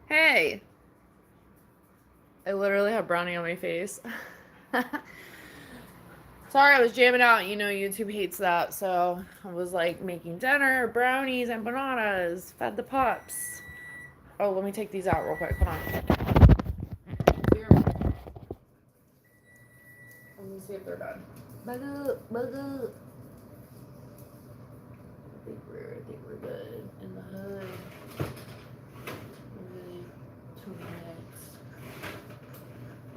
Hey, I literally have brownie on my face. Sorry, I was jamming out. You know, YouTube hates that. So I was like making dinner, brownies, and bananas. Fed the pups. Oh, let me take these out real quick. Hold on. Here. Let me see if they're done. Buggle, buggle. I think we're good in the hood. Maybe 2 minutes.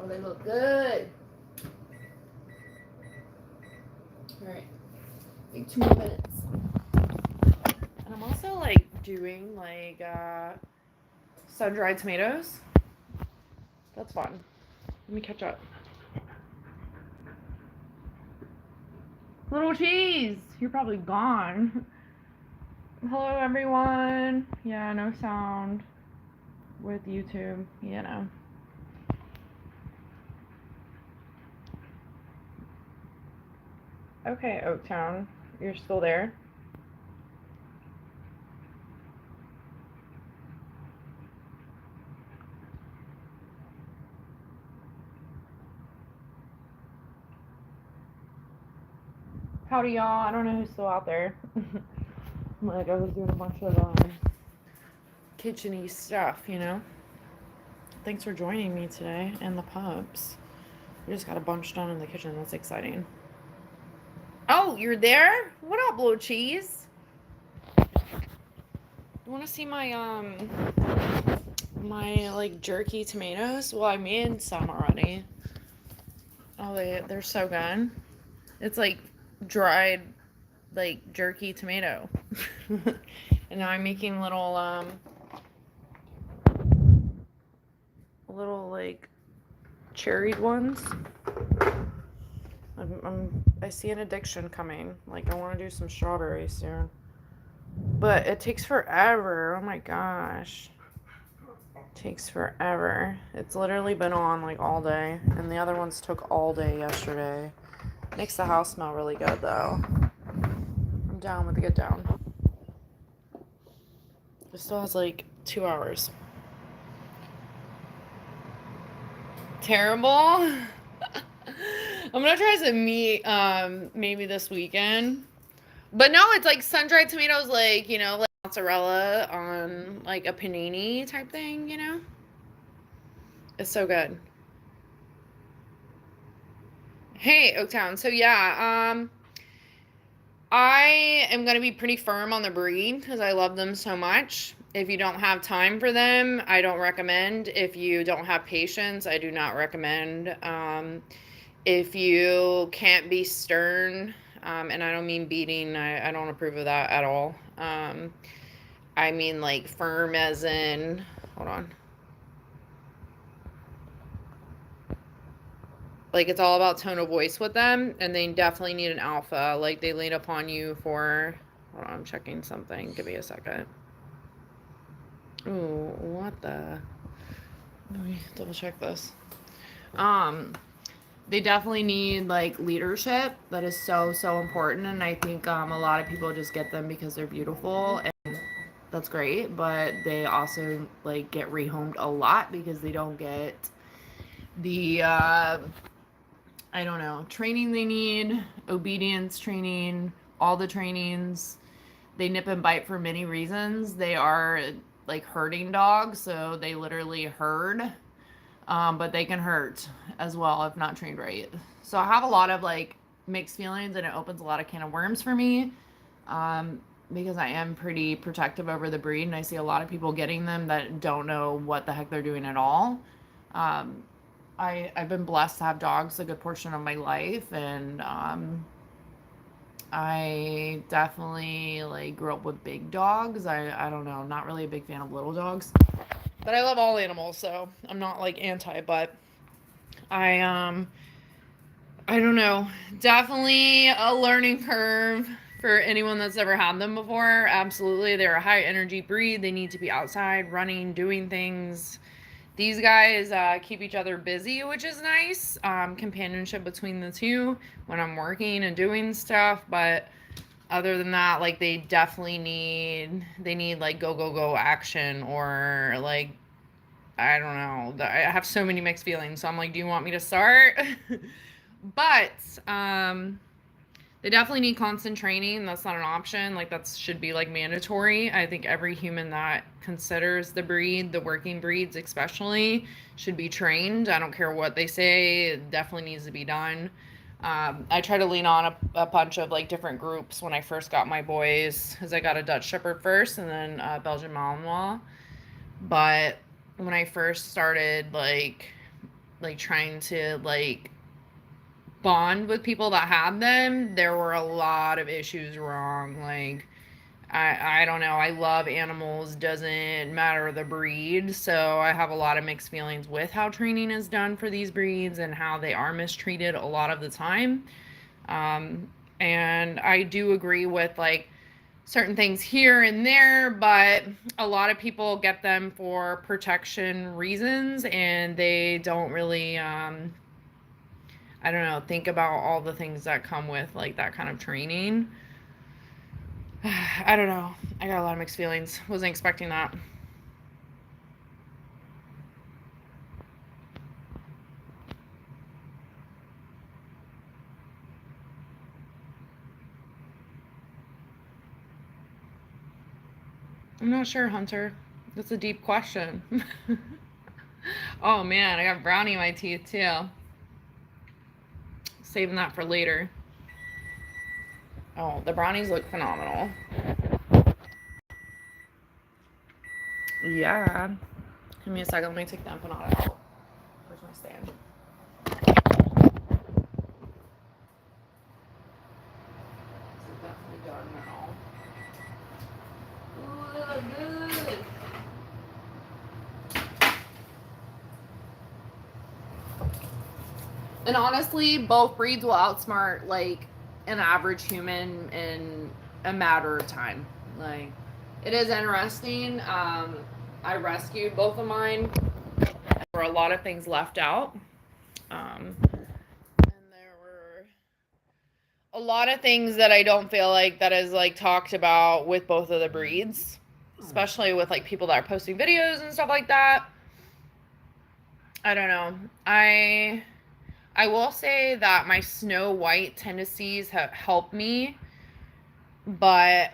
Oh, they look good. All right, like 2 minutes. And I'm also like doing like sun-dried tomatoes. That's fun. Let me catch up. Little cheese, you're probably gone. Hello everyone. Yeah, no sound with YouTube, you know. Okay, Oaktown, you're still there? Howdy y'all, I don't know who's still out there. Like I was doing a bunch of kitchen-y stuff, you know. Thanks for joining me today and the pups. We just got a bunch done in the kitchen, that's exciting. Oh, you're there? What up, blue cheese? You wanna see my like jerky tomatoes? Well, I made some already. Oh, they're so good. It's like dried like jerky tomato. And now I'm making little like cherried ones. I see an addiction coming. Like I want to do some strawberries soon. But it takes forever. Oh my gosh. It takes forever. It's literally been on like all day. And the other ones took all day yesterday. Makes the house smell really good though. I'm down with the get down. It still has like 2 hours. Terrible. I'm gonna try some meat maybe this weekend. But no, it's like sun-dried tomatoes, like, you know, like mozzarella on like a panini type thing, you know? It's so good. Hey, Oaktown. So yeah, I am gonna be pretty firm on the breed because I love them so much. If you don't have time for them, I don't recommend. If you don't have patience, I do not recommend. If you can't be stern, and I don't mean beating, I don't approve of that at all. I mean like firm as in, hold on. Like it's all about tone of voice with them, and they definitely need an alpha. Like they lean upon you for, hold on, I'm checking something. Give me a second. Ooh, what the? Let me double check this. They definitely need like leadership. That is so important, and I think a lot of people just get them because they're beautiful, and that's great. But they also like get rehomed a lot because they don't get the I don't know, training they need, obedience training, all the trainings. They nip and bite for many reasons. They are like herding dogs, so they literally herd, but they can hurt as well if not trained right. So I have a lot of like mixed feelings, and it opens a lot of can of worms for me, because I am pretty protective over the breed, and I see a lot of people getting them that don't know what the heck they're doing at all. Um, I've been blessed to have dogs a good portion of my life, and I definitely like grew up with big dogs. I don't know, not really a big fan of little dogs, but I love all animals, so I'm not like anti. But I I don't know, definitely a learning curve for anyone that's ever had them before. Absolutely, they're a high energy breed. They need to be outside, running, doing things. These guys keep each other busy, which is nice. Companionship between the two when I'm working and doing stuff. But other than that, like they definitely need like go action, or like I don't know. I have so many mixed feelings. So I'm like, do you want me to start? But they definitely need constant training. That's not an option. Like that should be like mandatory. I think every human that considers the breed, the working breeds especially, should be trained. I don't care what they say. It definitely needs to be done. I try to lean on a bunch of like different groups when I first got my boys, because I got a Dutch Shepherd first and then Belgian Malinois. But when I first started like trying to like bond with people that had them, there were a lot of issues wrong. Like I don't know. I love animals, doesn't matter the breed. So I have a lot of mixed feelings with how training is done for these breeds and how they are mistreated a lot of the time. Um, and I do agree with like certain things here and there, but a lot of people get them for protection reasons and they don't really I don't know, think about all the things that come with like that kind of training. I don't know. I got a lot of mixed feelings. Wasn't expecting that. I'm not sure, Hunter. That's a deep question. Oh man, I got brownie in my teeth too. Saving that for later. Oh, the brownies look phenomenal. Yeah. Give me a second. Let me take the empanada out. Where's my stand? This is definitely done now. Ooh, good. And honestly, both breeds will outsmart like an average human in a matter of time. Like, it is interesting. I rescued both of mine. There were a lot of things left out. And there were a lot of things that I don't feel like that is like talked about with both of the breeds, especially with like people that are posting videos and stuff like that. I don't know. I will say that my Snow White tendencies have helped me, but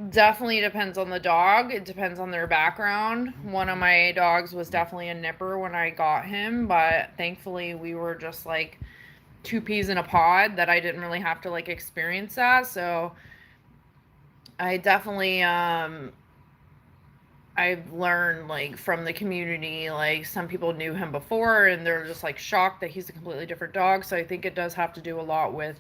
definitely depends on the dog. It depends on their background. One of my dogs was definitely a nipper when I got him, but thankfully we were just like two peas in a pod that I didn't really have to like experience that. So I definitely I've learned like from the community, like some people knew him before and they're just like shocked that he's a completely different dog. So I think it does have to do a lot with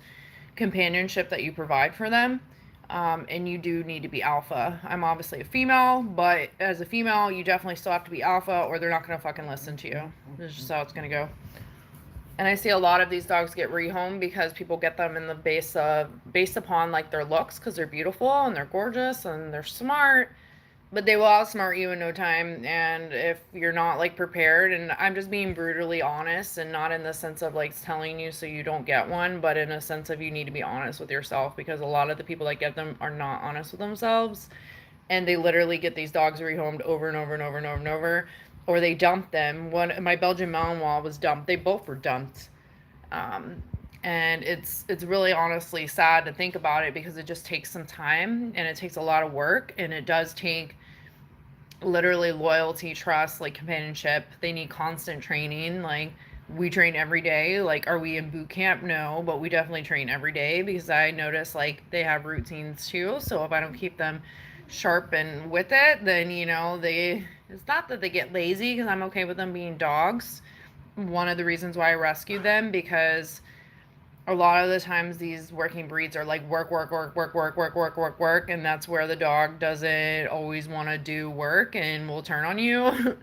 companionship that you provide for them. And you do need to be alpha. I'm obviously a female, but as a female, you definitely still have to be alpha or they're not going to fucking listen to you. This is just how it's going to go. And I see a lot of these dogs get rehomed because people get them in the based upon like their looks because they're beautiful and they're gorgeous and they're smart, but they will outsmart you in no time. And if you're not like prepared, and I'm just being brutally honest and not in the sense of like telling you so you don't get one, but in a sense of you need to be honest with yourself because a lot of the people that get them are not honest with themselves and they literally get these dogs rehomed over and over and over and over and over, or they dump them. One, my Belgian Malinois was dumped. They both were dumped. Um, and it's really honestly sad to think about it because it just takes some time and it takes a lot of work and it does take literally loyalty, trust, like companionship. They need constant training. Like we train every day. Like, are we in boot camp? No, but we definitely train every day because I notice like they have routines too. So if I don't keep them sharp and with it, then it's not that they get lazy because I'm okay with them being dogs. One of the reasons why I rescued them because a lot of the times these working breeds are like work, work, work, work, work, work, work, work, work, and that's where the dog doesn't always want to do work and will turn on you.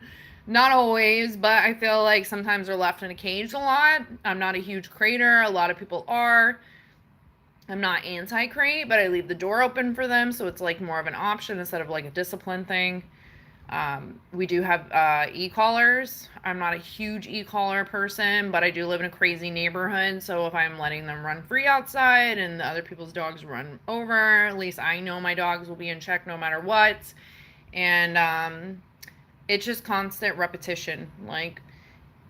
Not always, but I feel like sometimes they're left in a cage a lot. I'm not a huge crater. A lot of people are. I'm not anti-crate, but I leave the door open for them, so it's like more of an option instead of like a discipline thing. We do have e-collars. I'm not a huge e-collar person, but I do live in a crazy neighborhood. So if I'm letting them run free outside and the other people's dogs run over, at least I know my dogs will be in check no matter what. And it's just constant repetition. Like,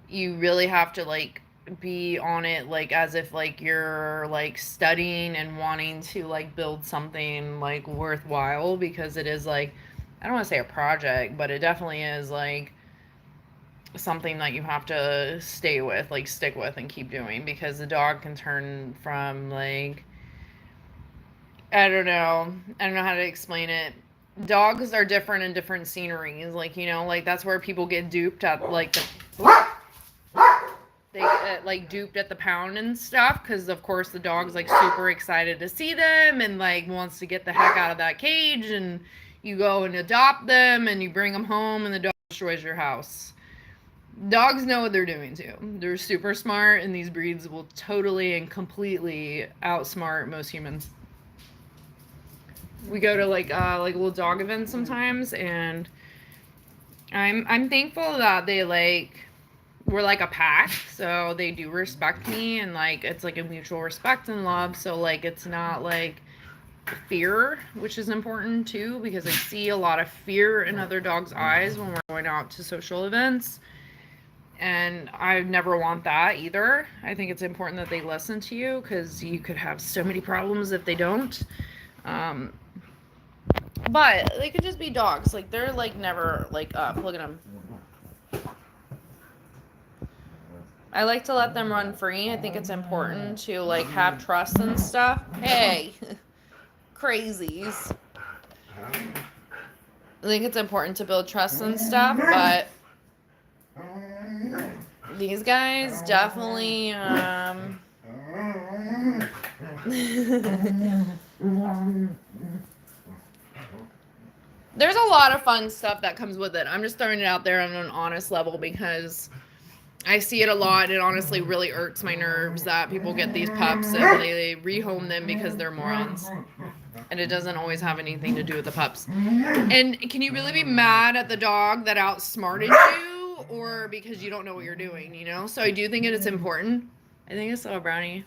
you really have to like be on it, like as if like you're like studying and wanting to like build something like worthwhile, because it is like, I don't want to say a project, but it definitely is like something that you have to stay with, like stick with and keep doing, because the dog can turn from like, I don't know how to explain it. Dogs are different in different sceneries, like, you know, like that's where people get duped at, like they get like duped at the pound and stuff, because of course the dog's like super excited to see them and like wants to get the heck out of that cage, and you go and adopt them and you bring them home and the dog destroys your house. Dogs know what they're doing too. They're super smart, and these breeds will totally and completely outsmart most humans. We go to like little dog events sometimes, and I'm thankful that they like, we're like a pack, so they do respect me, and like it's like a mutual respect and love. So like it's not like fear, which is important too, because I see a lot of fear in other dogs' eyes when we're going out to social events. And I never want that either. I think it's important that they listen to you, because you could have so many problems if they don't. Um, but they could just be dogs. Like, they're like never like up. Look at them. I like to let them run free. I think it's important to like have trust and stuff. Hey, crazies. I think it's important to build trust and stuff, but these guys definitely there's a lot of fun stuff that comes with it. I'm just throwing it out there on an honest level, because I see it a lot. It honestly really irks my nerves that people get these pups and they rehome them because they're morons. And it doesn't always have anything to do with the pups. And can you really be mad at the dog that outsmarted you, or because you don't know what you're doing, you know? So I do think it is important. I think it's a brownie.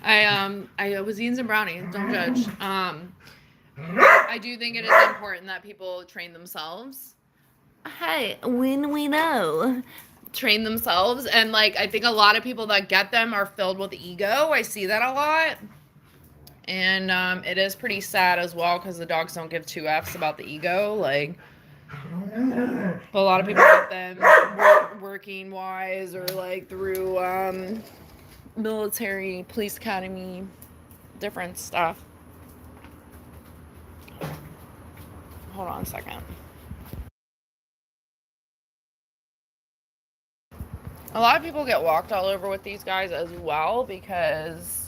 I was eating some brownies, don't judge. I do think it is important that people train themselves. Hey, when we know. Train themselves. And like, I think a lot of people that get them are filled with ego. I see that a lot. And it is pretty sad as well, because the dogs don't give two F's about the ego. Like, a lot of people get them working wise, or like through military, police academy, different stuff. Hold on a second. A lot of people get walked all over with these guys as well, because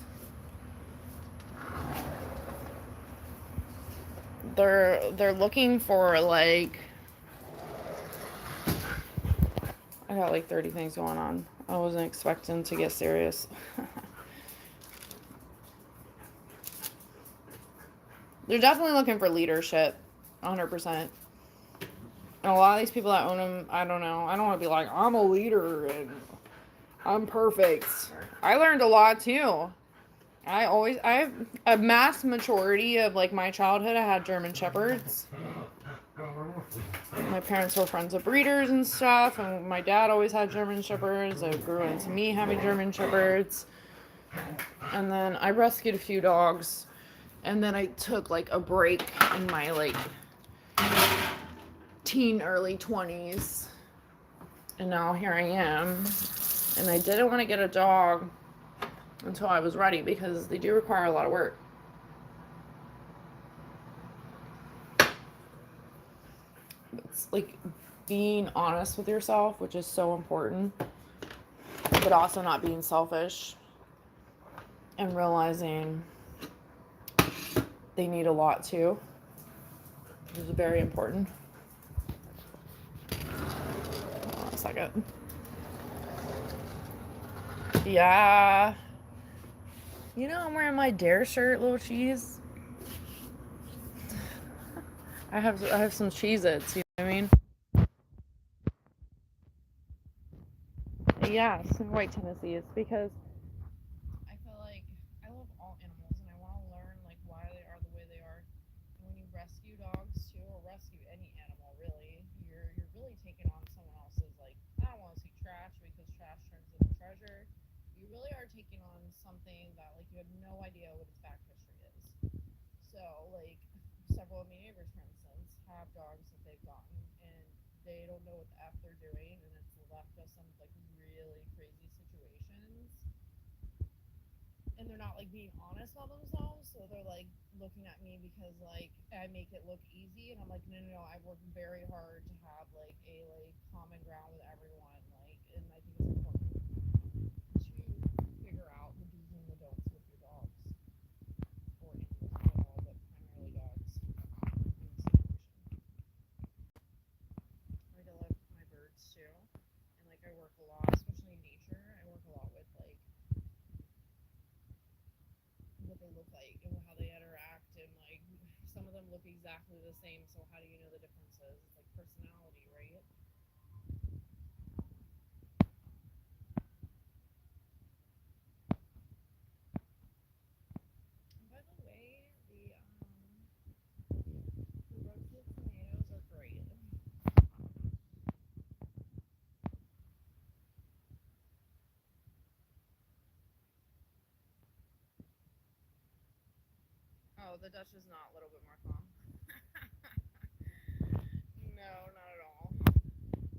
they're looking for like, I got like 30 things going on. I wasn't expecting to get serious. They're definitely looking for leadership, 100%. And a lot of these people that own them, I don't know. I don't want to be like, I'm a leader and I'm perfect. I learned a lot too. I have a mass majority of like my childhood, I had German Shepherds. My parents were friends of breeders and stuff, and my dad always had German Shepherds. I grew into me having German Shepherds. And then I rescued a few dogs, and then I took like a break in my like early 20s, and now here I am. And I didn't want to get a dog until I was ready, because they do require a lot of work. It's like being honest with yourself, which is so important, but also not being selfish, and realizing they need a lot too, which is very important. Hold on a second. Yeah. You know, I'm wearing my Dare shirt, little cheese. I have some Cheez-Its, you know what I mean? Yeah, some white Tennessees, because I feel like I love all animals, and I want to learn like why they are the way they are. And when you rescue dogs, taking on someone else's, like, I don't want to say trash because trash turns into treasure. You really are taking on something that, like, you have no idea what its back history is. So, like, several of my neighbors, for instance, have dogs that they've gotten, and they don't know what the F they're doing, and it's left us some, like, really crazy situations. And they're not, like, being honest about themselves, so they're, like, looking at me because, like, I make it look easy, and I'm like, no, no, no, I work very hard to have, like, a, like, common ground with everyone, like, and I think it's important to figure out the do's and the don'ts with your dogs, or animals in general, but primarily dogs in the situation. Like, I love my birds too, and, like, I work a lot, especially in nature. I work a lot with, like, what they look like and how they interact, and, like, some of them look exactly the same, so how do you know the differences? It's like personality, right? And by the way, the roasted tomatoes are great. Oh, the Dutch is not a little bit more calm. No, not at all.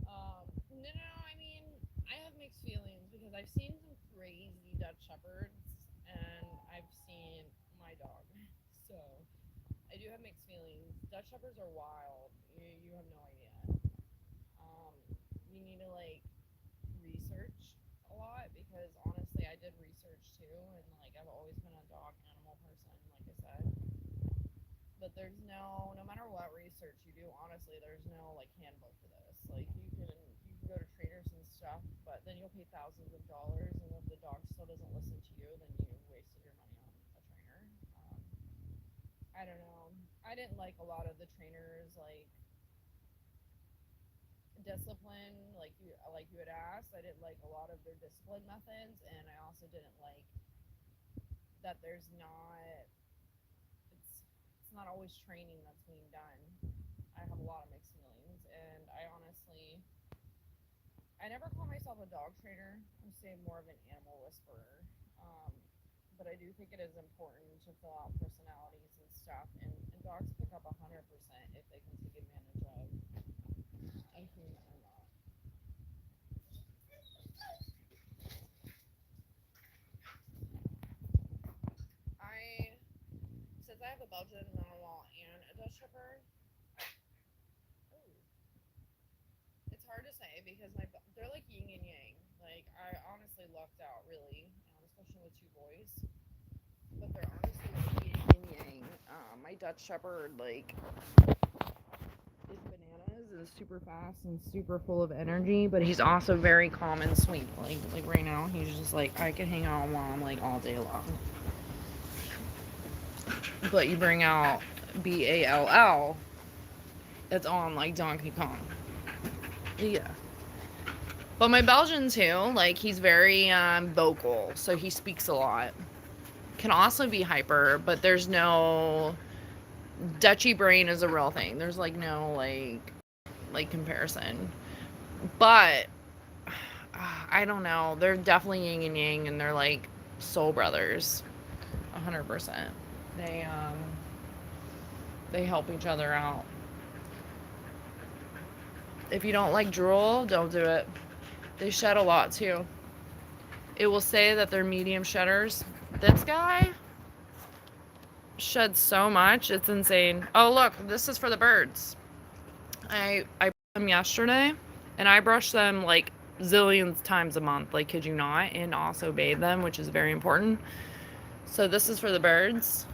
No, no, no, I mean, I have mixed feelings because I've seen some crazy Dutch Shepherds, and I've seen my dog. So I do have mixed feelings. Dutch Shepherds are wild. You have no idea. Um, you need to, like, research a lot because honestly, I did research too, and, like, I've always been a dog animal person, like I said. But there's no matter what research you do, honestly, there's no, like, handbook for this. Like, you can go to trainers and stuff, but then you'll pay thousands of dollars, and if the dog still doesn't listen to you, then you wasted your money on a trainer. Um, I don't know. I didn't like a lot of the trainers, like, discipline, like you had asked. I didn't like a lot of their discipline methods, and I also didn't like that it's not always training that's being done. I have a lot of mixed feelings, and I never call myself a dog trainer. I'm saying more of an animal whisperer. Um, but I do think it is important to fill out personalities and stuff, and dogs pick up 100% if they can take advantage of a human or not. I Since I have a Belgian Malinois and a Dutch Shepherd, ooh, it's hard to say because they're like yin and yang. Like, I honestly lucked out really, especially with two boys. But they're honestly like yin and yang. My Dutch Shepherd, like, is bananas and super fast and super full of energy, but he's also very calm and sweet. Like right now, he's just like, I can hang out with mom like all day long. But you bring out Ball, it's on like Donkey Kong. Yeah. But my Belgian too, like, he's very vocal, so he speaks a lot. Can also be hyper, but there's no Dutchy brain is a real thing. There's like no like comparison. But I don't know. They're definitely yin and yang, and they're like soul brothers, 100%. They um they help each other out. If you don't like drool, don't do it. They shed a lot too. It will say that they're medium shedders. This guy sheds so much, it's insane. Oh look, this is for the birds. I brushed them yesterday, and I brush them like zillions times a month, like, kid you not, and also bathe them, which is very important. So this is for the birds.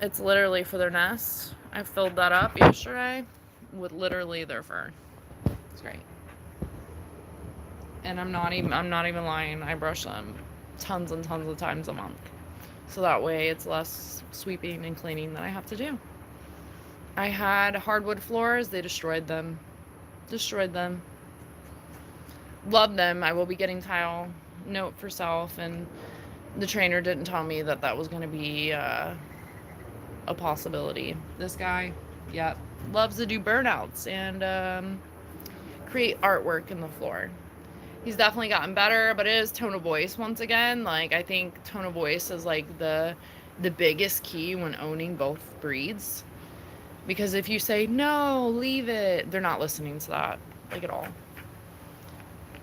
It's literally for their nest. I filled that up yesterday with literally their fur. It's great. And I'm not even lying. I brush them tons and tons of times a month. So that way it's less sweeping and cleaning that I have to do. I had hardwood floors. They destroyed them. Love them. I will be getting tile. Note for self. And the trainer didn't tell me that that was going to be a possibility. This guy, yep, loves to do burnouts. And create artwork in the floor. He's definitely gotten better, but it is tone of voice once again. Like, I think tone of voice is like the biggest key when owning both breeds. Because if you say, no, leave it, they're not listening to that, like, at all.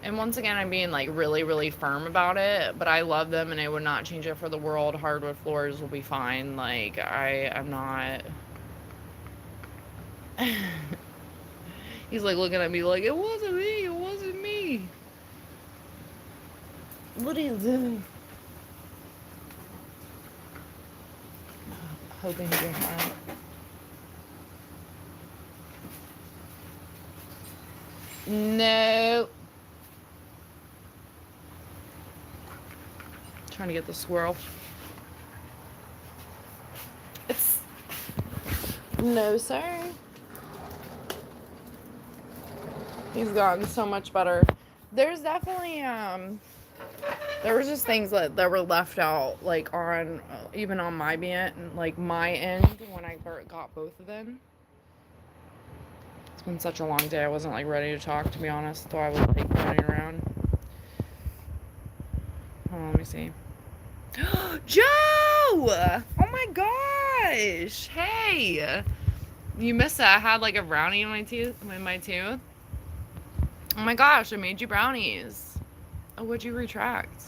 And once again, I'm being, like, really, really firm about it, but I love them and I would not change it for the world. Hardwood floors will be fine. Like, I'm not... He's, like, looking at me like, it wasn't me, it wasn't me. What are you doing? Hoping he gets out. No. Trying to get the squirrel. It's... No, sir. He's gotten so much better. There's definitely, there was just things that were left out, like, on, even on my my end, when I got both of them. It's been such a long day, I wasn't, like, ready to talk, to be honest, so I was, like, running around. Hold on, let me see. Joe! Oh my gosh! Hey! You missed it. I had, like, a brownie in my tooth. Oh my gosh, I made you brownies. Oh, what'd you retract?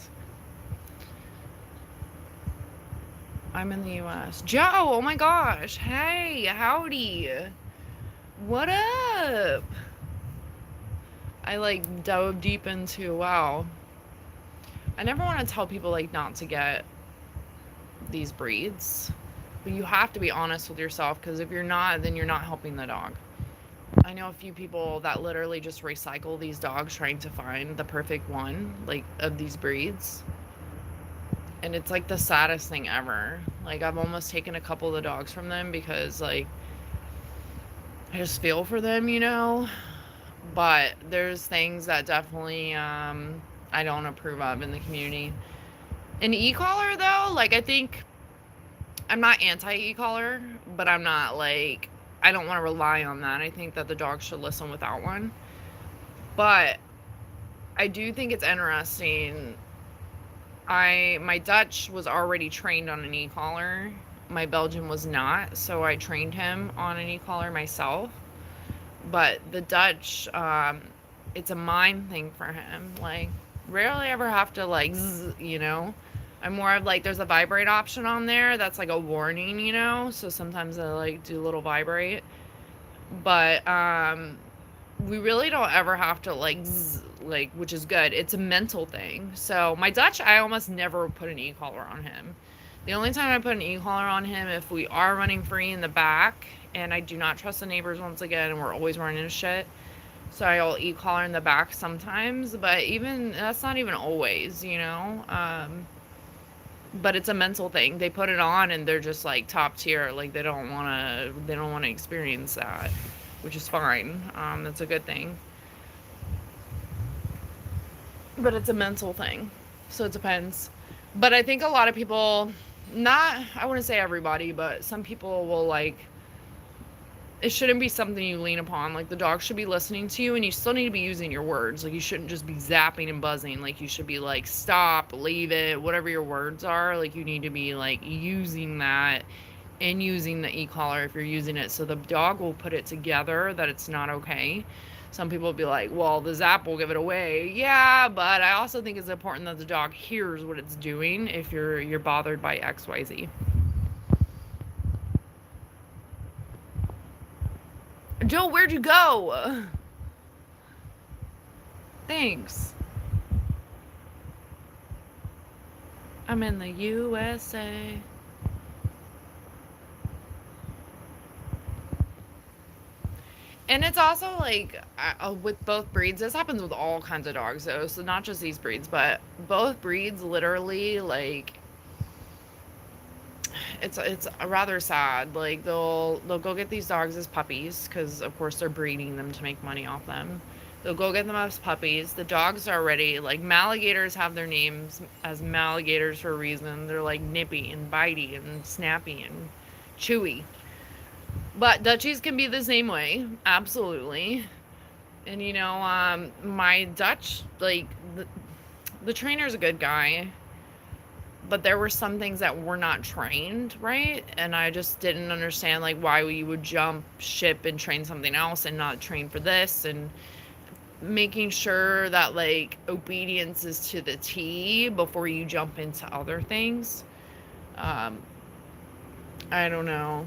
I'm in the U.S. Joe, oh my gosh. Hey, howdy. What up? I, like, dove deep into, wow. I never want to tell people, like, not to get these breeds. But you have to be honest with yourself, because if you're not, then you're not helping the dog. I know a few people that literally just recycle these dogs trying to find the perfect one, like, of these breeds. And it's, like, the saddest thing ever. Like, I've almost taken a couple of the dogs from them because, like, I just feel for them, you know? But there's things that definitely I don't approve of in the community. An e-collar, though, like, I think I'm not anti-e-collar, but I'm not, like, I don't want to rely on that. I think that the dog should listen without one. But I do think it's interesting. My Dutch was already trained on an e-collar. My Belgian was not, so I trained him on an e-collar myself. But the Dutch, it's a mind thing for him. Like, rarely ever have to, like, zzz, you know? I'm more of, like, there's a vibrate option on there that's, like, a warning, you know? So sometimes I, like, do a little vibrate. But, we really don't ever have to, like, zzz, like, which is good. It's a mental thing. So my Dutch, I almost never put an e-collar on him. The only time I put an e-collar on him, if we are running free in the back, and I do not trust the neighbors once again, and we're always running into shit. So I'll e-collar in the back sometimes, but even, that's not even always, you know? But it's a mental thing. They put it on and they're just, like, top tier. Like, they don't want to experience that, which is fine. That's a good thing. But it's a mental thing. So it depends. But I think a lot of people, I wouldn't say everybody, but some people will, like, it shouldn't be something you lean upon. Like, the dog should be listening to you, and you still need to be using your words. Like, you shouldn't just be zapping and buzzing. Like, you should be like, stop, leave it, whatever your words are. Like, you need to be, like, using that and using the e-collar if you're using it. So the dog will put it together that it's not okay. Some people will be like, well, the zap will give it away. Yeah, but I also think it's important that the dog hears what it's doing if you're bothered by XYZ. Joe, where'd you go? Thanks. I'm in the USA. And it's also, like, with both breeds, this happens with all kinds of dogs, though, so not just these breeds, but both breeds literally, like, it's rather sad. Like, they'll go get these dogs as puppies, because, of course, they're breeding them to make money off them. They'll go get them as puppies. The dogs are already, like, Maligators have their names as Maligators for a reason. They're, like, nippy and bitey and snappy and chewy. But Dutchies can be the same way, absolutely. And my Dutch, like the trainer's a good guy, but there were some things that were not trained right, and I just didn't understand like why we would jump ship and train something else and not train for this, and making sure that like obedience is to the T before you jump into other things. um I don't know,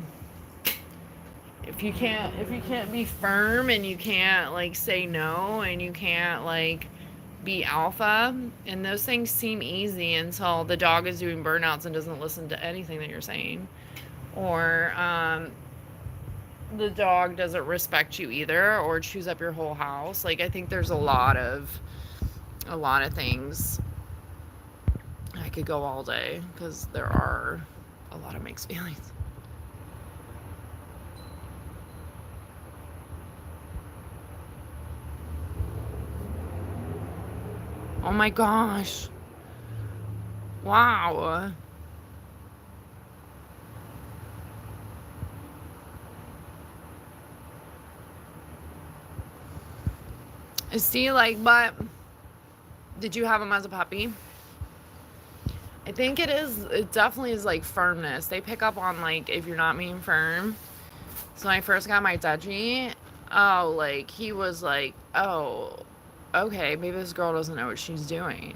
if you can't be firm, and you can't like say no, and you can't like be alpha, and those things seem easy until the dog is doing burnouts and doesn't listen to anything that you're saying, or the dog doesn't respect you either, or chews up your whole house. Like, I think there's a lot of things. I could go all day because there are a lot of mixed feelings. Oh my gosh. Wow. See, like, but did you have him as a puppy? I think it definitely is like firmness. They pick up on like if you're not being firm. So when I first got my Dutchie, oh, like he was like, oh, okay, maybe this girl doesn't know what she's doing.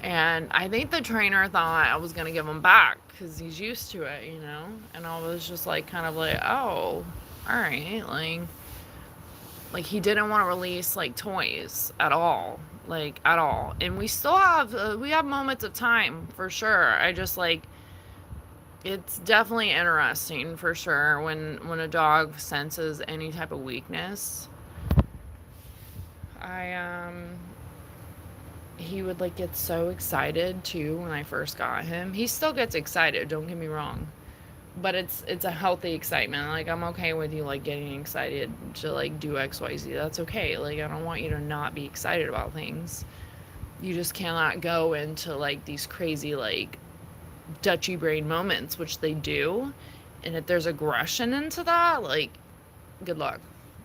And I think the trainer thought I was going to give him back because he's used to it. And I was just like, kind of like, oh, all right. Like he didn't want to release like toys at all, like at all. And we have moments of time for sure. I just like, it's definitely interesting for sure when a dog senses any type of weakness. I He would like get so excited too when I first got him. He still gets excited, don't get me wrong. But it's a healthy excitement. Like, I'm okay with you like getting excited to like do XYZ. That's okay. Like, I don't want you to not be excited about things. You just cannot go into like these crazy like Dutchy brain moments, which they do. And if there's aggression into that, like, good luck.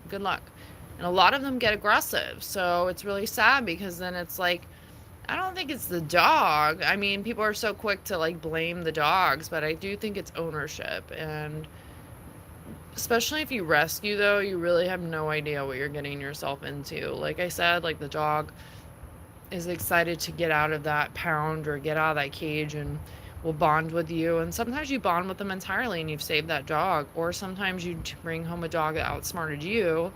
Good luck. And a lot of them get aggressive. So it's really sad because then it's like, I don't think it's the dog. I mean, people are so quick to like blame the dogs, but I do think it's ownership. And especially if you rescue, though, you really have no idea what you're getting yourself into. Like I said, like the dog is excited to get out of that pound or get out of that cage and will bond with you. And sometimes you bond with them entirely and you've saved that dog. Or sometimes you bring home a dog that outsmarted you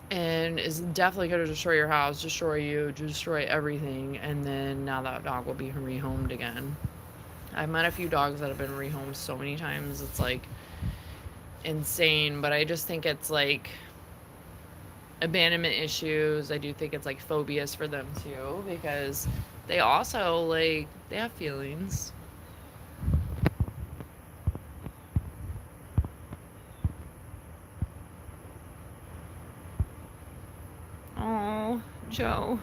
and is definitely going to destroy your house, destroy you, destroy everything. And then now that dog will be rehomed again. I've met a few dogs that have been rehomed so many times. It's like insane. But I just think it's like abandonment issues. I do think it's like phobias for them too, because they also like, they have feelings. Oh, Joe.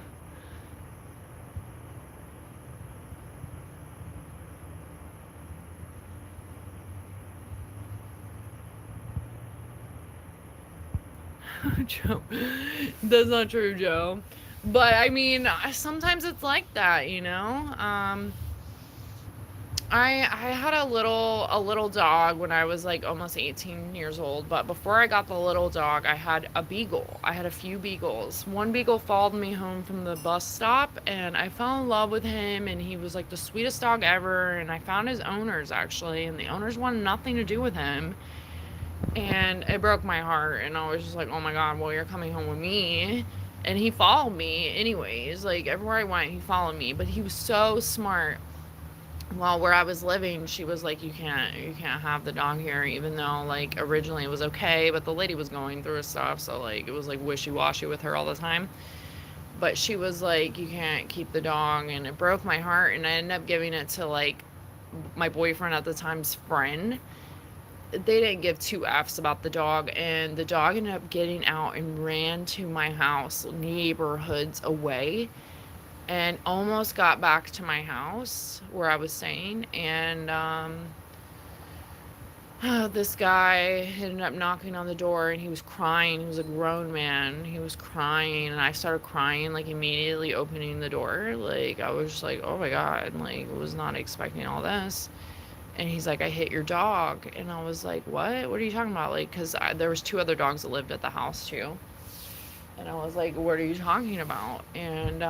Joe. That's not true, Joe. But I mean, sometimes it's like that. I had a little dog when I was like almost 18 years old, but before I got the little dog, I had a beagle. I had a few beagles. One beagle followed me home from the bus stop, and I fell in love with him, and he was like the sweetest dog ever, and I found his owners actually, and the owners wanted nothing to do with him. And it broke my heart, and I was just like, oh my god, well, you're coming home with me. And he followed me anyways, like everywhere I went he followed me, but he was so smart. Well, where I was living, she was like, you can't have the dog here, even though like originally it was okay, but the lady was going through stuff, so like it was like wishy-washy with her all the time. But she was like, you can't keep the dog, and it broke my heart, and I ended up giving it to like my boyfriend at the time's friend. They didn't give two F's about the dog, and the dog ended up getting out and ran to my house, neighborhoods away, and almost got back to my house where I was staying. And This guy ended up knocking on the door and he was crying. He was a grown man. He was crying and I started crying, like immediately opening the door. Like I was just like, oh my God, like was not expecting all this. And he's like, I hit your dog. And I was like, what? What are you talking about? Like, because there was 2 other dogs that lived at the house too. And I was like, what are you talking about? And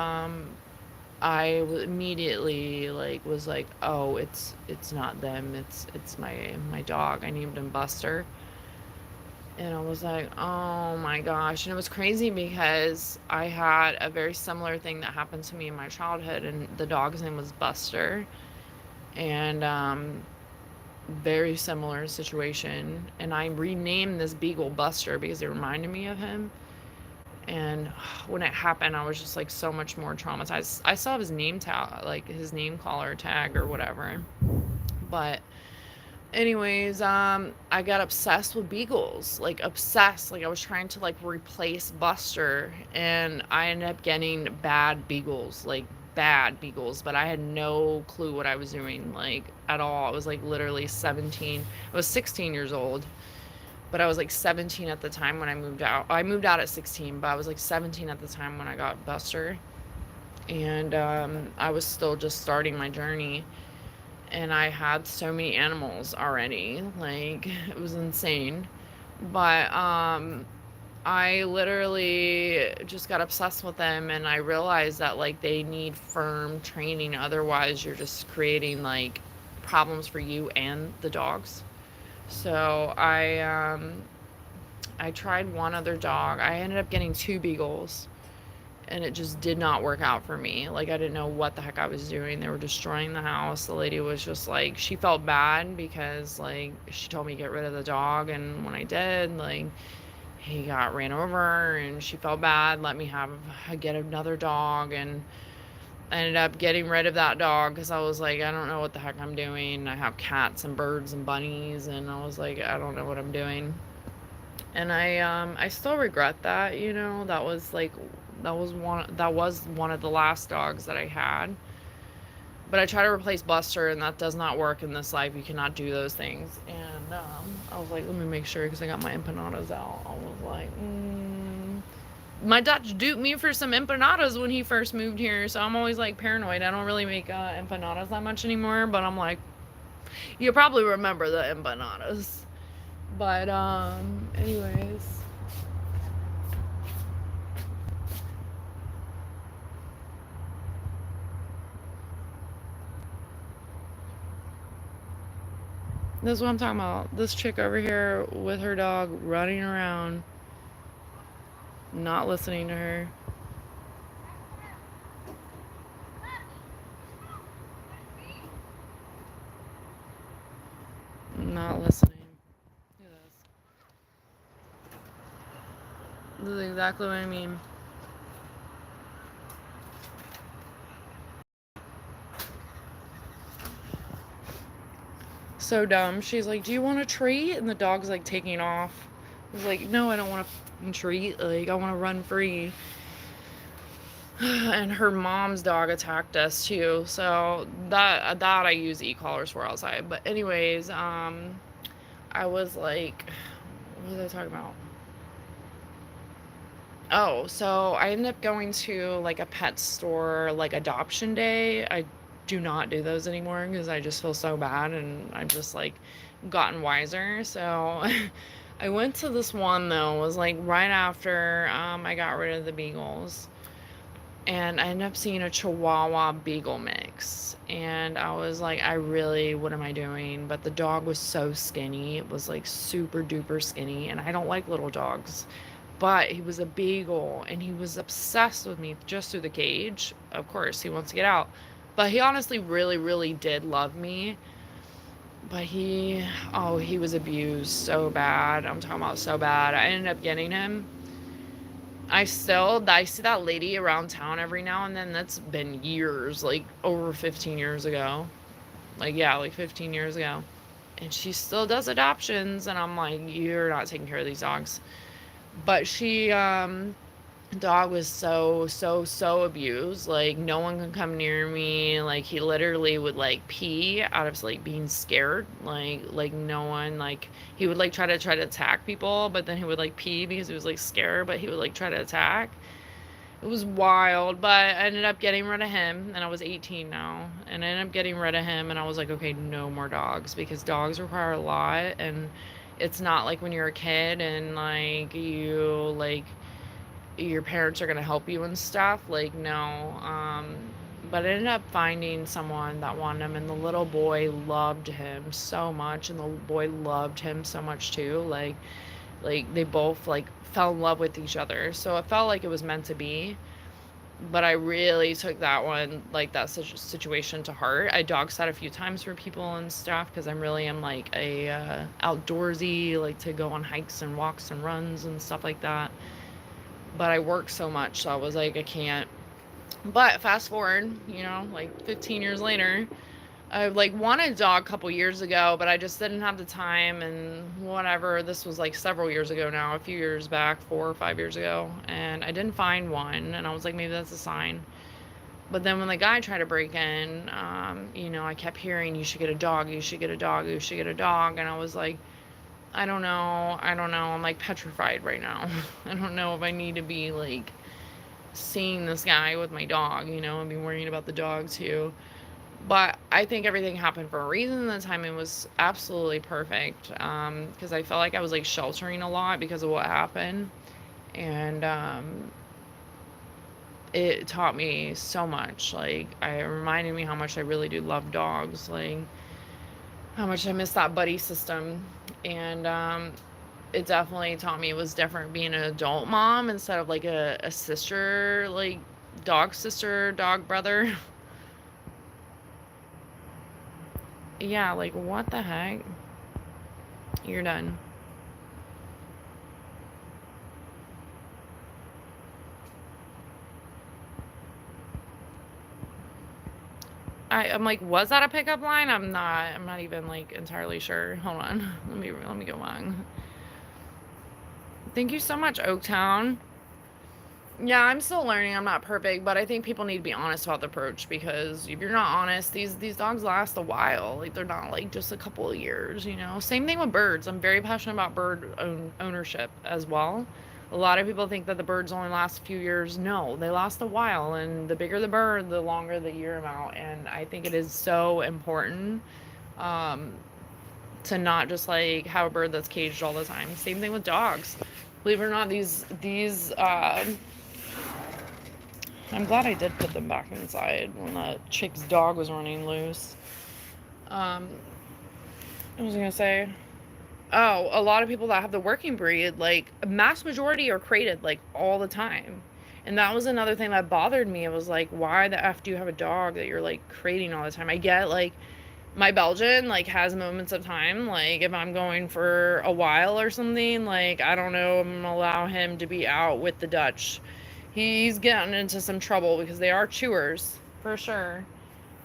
I immediately like was like, oh, it's not them. It's my dog. I named him Buster. And I was like, oh my gosh. And it was crazy because I had a very similar thing that happened to me in my childhood, and the dog's name was Buster. And very similar situation. And I renamed this beagle Buster because it reminded me of him. And when it happened, I was just like so much more traumatized. I still have his name tag, like his name collar tag or whatever. But anyways, I got obsessed with beagles, like obsessed. Like I was trying to like replace Buster, and I ended up getting bad beagles, like bad beagles. But I had no clue what I was doing, like at all. I was like literally 17. I was 16 years old, but I was like 17 at the time when I moved out. I moved out at 16, but I was like 17 at the time when I got Buster, and I was still just starting my journey. And I had so many animals already. Like, it was insane. But I literally just got obsessed with them, and I realized that like they need firm training, otherwise you're just creating like problems for you and the dogs. So I tried one other dog. I ended up getting 2 beagles, and it just did not work out for me. Like, I didn't know what the heck I was doing. They were destroying the house. The lady was just like, she felt bad because, like, she told me to get rid of the dog. And when I did, like, he got ran over and she felt bad, let me get another dog. And I ended up getting rid of that dog because I was like, I don't know what the heck I'm doing. I have cats and birds and bunnies, and I was like, I don't know what I'm doing. And I still regret that, you know. That was one of the last dogs that I had. But I try to replace Buster, and that does not work in this life. You cannot do those things. And I was like, let me make sure, because I got my empanadas out. I was like, my Dutch duped me for some empanadas when he first moved here, so I'm always like paranoid. I don't really make empanadas that much anymore, but I'm like, you probably remember the empanadas. But anyways, this is what I'm talking about. This chick over here with her dog running around, not listening to her. Not listening. Look at this. This is exactly what I mean. So dumb. She's like, do you want a treat? And the dog's like taking off. I was like, no, I don't want a treat. Like, I want to run free. And her mom's dog attacked us too. So that I use e-collars for outside. But anyways, I was like, what was I talking about? Oh, so I ended up going to like a pet store, like adoption day. I do not do those anymore because I just feel so bad, and I've just like gotten wiser. So I went to this one though, it was like right after I got rid of the beagles. And I ended up seeing a Chihuahua Beagle mix. And I was like, what am I doing? But the dog was so skinny. It was like super duper skinny. And I don't like little dogs. But he was a beagle, and he was obsessed with me just through the cage. Of course, he wants to get out. But he honestly really, really did love me. But he was abused so bad. I'm talking about so bad. I ended up getting him. I see that lady around town every now and then. That's been years, like over 15 years ago. Like, yeah, like 15 years ago. And she still does adoptions, and I'm like, you're not taking care of these dogs. But Dog was so abused. Like no one could come near me. Like he literally would like pee out of like being scared. Like no one like he would like try to attack people, but then he would like pee because he was like scared, but he would like try to attack. It was wild, but I ended up getting rid of him, and I was 18 now, and I ended up getting rid of him, and I was like, okay, no more dogs, because dogs require a lot, and it's not like when you're a kid and like you like your parents are gonna help you and stuff. Like no, but I ended up finding someone that wanted him, and the little boy loved him so much, and the boy loved him so much too. Like they both like fell in love with each other, so it felt like it was meant to be. But I really took that one, like that situation to heart. I dog sat a few times for people and stuff because I'm really am like a outdoorsy, like to go on hikes and walks and runs and stuff like that. But I work so much, so I was like, I can't. But fast forward, like 15 years later, I like wanted a dog a couple years ago, but I just didn't have the time and whatever. This was like several years ago now, a few years back, 4 or 5 years ago, and I didn't find one, and I was like, maybe that's a sign. But then when the guy tried to break in, I kept hearing, you should get a dog, you should get a dog, you should get a dog, and I was like, I don't know. I'm like petrified right now. I don't know if I need to be like seeing this guy with my dog, and be worrying about the dog too. But I think everything happened for a reason. The timing was absolutely perfect, because I felt like I was like sheltering a lot because of what happened, and it taught me so much. Like it reminded me how much I really do love dogs, like how much I miss that buddy system, and it definitely taught me it was different being an adult mom instead of like a sister, like dog sister, dog brother. Yeah, like what the heck? You're done. I'm like, was that a pickup line? I'm not even like entirely sure. Hold on. Let me go on. Thank you so much, Oaktown. Yeah, I'm still learning. I'm not perfect, but I think people need to be honest about the approach, because if you're not honest, these dogs last a while. Like they're not like just a couple of years. Same thing with birds. I'm very passionate about ownership as well. A lot of people think that the birds only last a few years. No, they last a while, and the bigger the bird, the longer the year amount. And I think it is so important um, to not just like have a bird that's caged all the time. Same thing with dogs. Believe it or not, these I'm glad I did put them back inside when the chick's dog was running loose. Um, I was gonna say, oh, a lot of people that have the working breed, like a mass majority are crated like all the time. And that was another thing that bothered me. It was like, why the F do you have a dog that you're like crating all the time? I get like my Belgian like has moments of time, like if I'm going for a while or something, like I don't know, I'm gonna allow him to be out with the Dutch. He's getting into some trouble because they are chewers for sure.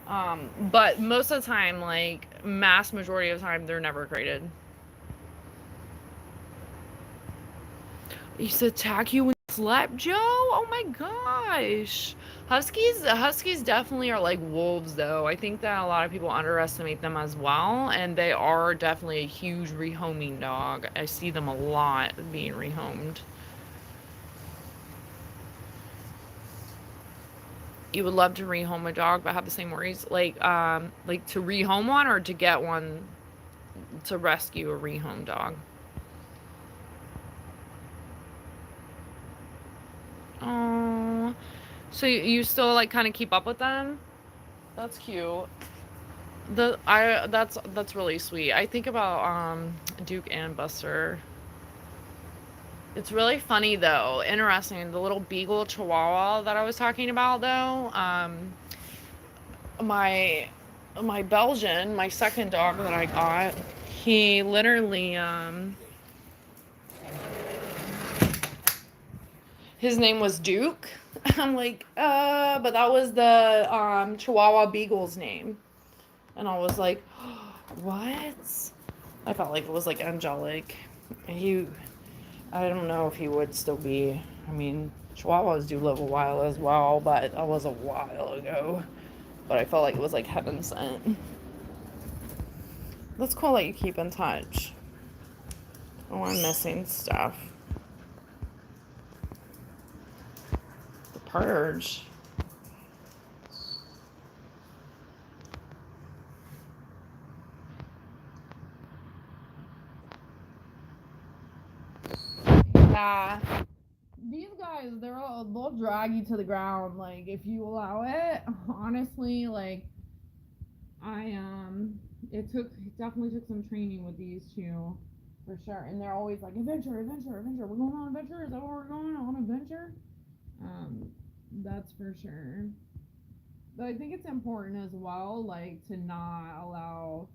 But most of the time, like mass majority of the time, they're never graded. He used to attack you when you slept, Joe. Oh my gosh. Huskies definitely are like wolves, though. I think that a lot of people underestimate them as well, and they are definitely a huge rehoming dog. I see them a lot being rehomed. You would love to rehome a dog but have the same worries, like to rehome one or to get one to rescue a rehome dog? Oh, so you still like kind of keep up with them? That's cute. That's really sweet. I think about Duke and Buster. It's really funny though, interesting, the little beagle chihuahua that I was talking about though. My my Belgian, my second dog that I got, he literally his name was Duke. I'm like, but that was the Chihuahua Beagle's name. And I was like, what? I felt like it was like angelic. He, I don't know if he would still be. I mean, Chihuahuas do live a while as well, but that was a while ago. But I felt like it was like heaven sent. That's cool that you keep in touch. Oh, I'm missing stuff. The purge. Yeah. These guys, they'll drag you to the ground, like, if you allow it. Honestly, like, it definitely took some training with these two, for sure. And they're always like, adventure, adventure, adventure. We're going on adventure? Is that what we're going on adventure? That's for sure. But I think it's important as well, like, to not allow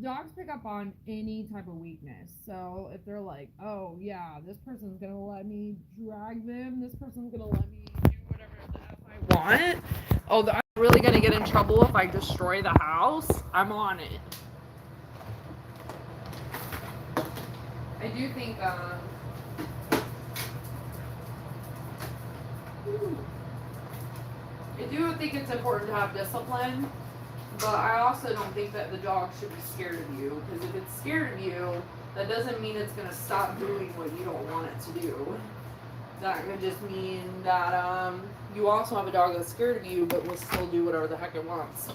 dogs pick up on any type of weakness. So if they're like, oh yeah, this person's gonna let me drag them, this person's gonna let me do whatever the F I want. Oh, I'm really gonna get in trouble if I destroy the house. I'm on it. I do think it's important to have discipline. But I also don't think that the dog should be scared of you, because if it's scared of you, that doesn't mean it's going to stop doing what you don't want it to do. That could just mean that you also have a dog that's scared of you, but will still do whatever the heck it wants.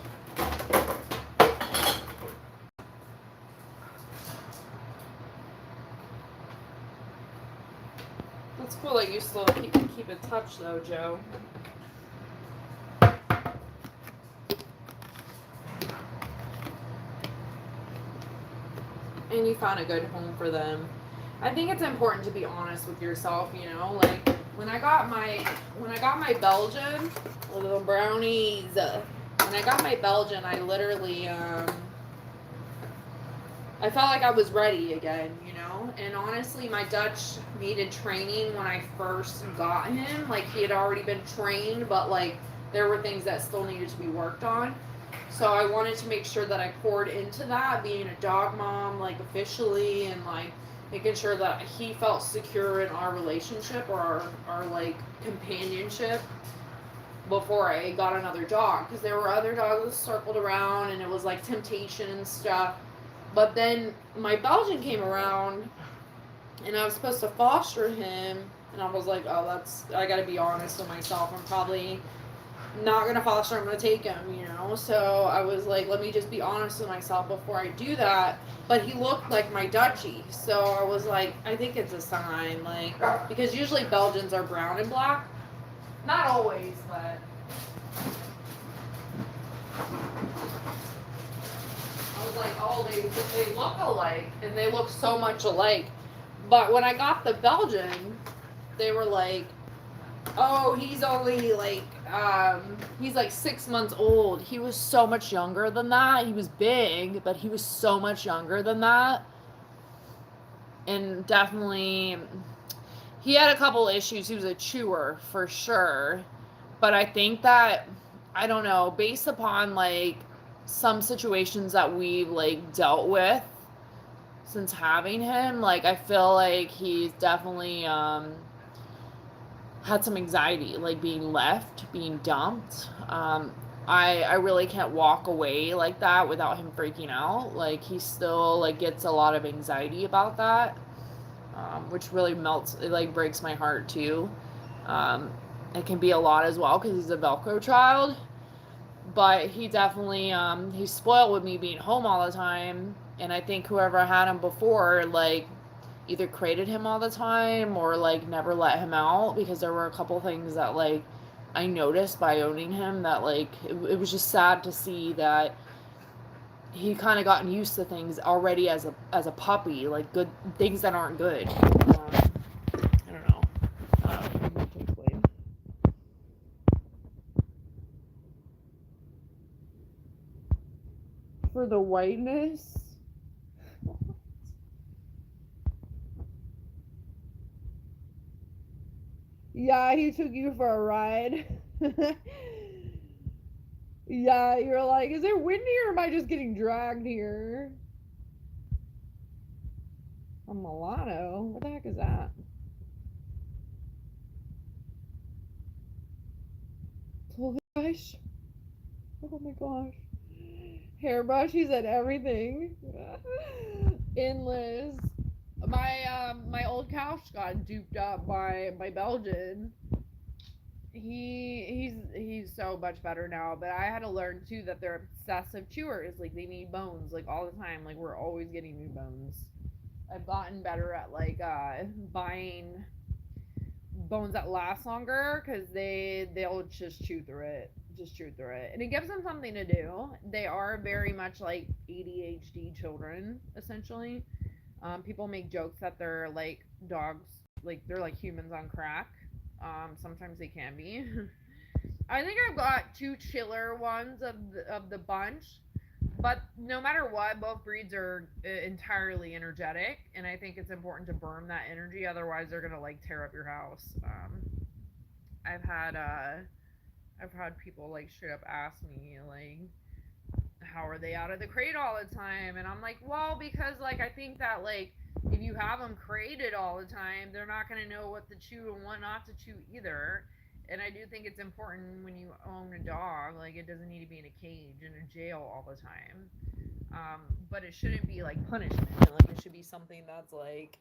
That's cool that you still keep in touch, though, Joe. And you found a good home for them. I think it's important to be honest with yourself, you know, like when I got my Belgian, little brownies, when I got my Belgian, I literally I felt like I was ready again, you know. And honestly, my Dutch needed training when I first got him. Like, he had already been trained, but like there were things that still needed to be worked on. So I wanted to make sure that I poured into that, being a dog mom, like, officially, and like making sure that he felt secure in our relationship, or our like companionship, before I got another dog. Because there were other dogs that circled around, and it was like temptation and stuff. But then my Belgian came around, and I was supposed to foster him, and I was like, oh, I gotta be honest with myself. I'm probably not gonna foster, I'm gonna take him, you know. So I was like, let me just be honest with myself before I do that. But he looked like my Dutchie, so I was like, I think it's a sign, like, because usually Belgians are brown and black, not always, but I was like, oh, they look alike, and they look so much alike. But when I got the Belgian, they were like, oh, he's only like, he's like 6 months old. He was so much younger than that. He was big, but he was so much younger than that. And definitely, he had a couple issues. He was a chewer, for sure. But I think that, I don't know, based upon like some situations that we've like dealt with since having him, like, I feel like he's definitely, had some anxiety, like being left, being dumped. I really can't walk away like that without him freaking out. Like, he still like gets a lot of anxiety about that, which really melts. It like breaks my heart too. It can be a lot as well because he's a Velcro child. But he definitely he's spoiled with me being home all the time, and I think whoever had him before, like, either crated him all the time or like never let him out, because there were a couple things that like I noticed by owning him that like it was just sad to see that he kind of gotten used to things already as a puppy, like good things that aren't good. I don't know. For the whiteness. Yeah, he took you for a ride. Yeah, you're like, is it windy or am I just getting dragged here? A mulatto? What the heck is that? Gosh. Oh my gosh. Hairbrush, he said everything. Endless. My old couch got duped up by Belgian. He's so much better now, but I had to learn too that they're obsessive chewers. Like they need bones like all the time. Like we're always getting new bones. I've gotten better at like buying bones that last longer because they'll just chew through it, and it gives them something to do. They are very much like ADHD children essentially. People make jokes that they're like dogs, like they're like humans on crack. Sometimes they can be. I think I've got two chiller ones of the bunch, but no matter what, both breeds are entirely energetic, and I think it's important to burn that energy. Otherwise, they're gonna like tear up your house. I've had I've had people like straight up ask me like, how are they out of the crate all the time? And I'm like, well, because like I think that like if you have them crated all the time, they're not gonna know what to chew and what not to chew either. And I do think it's important when you own a dog, like it doesn't need to be in a cage in a jail all the time. But it shouldn't be like punishment. Like it should be something that's like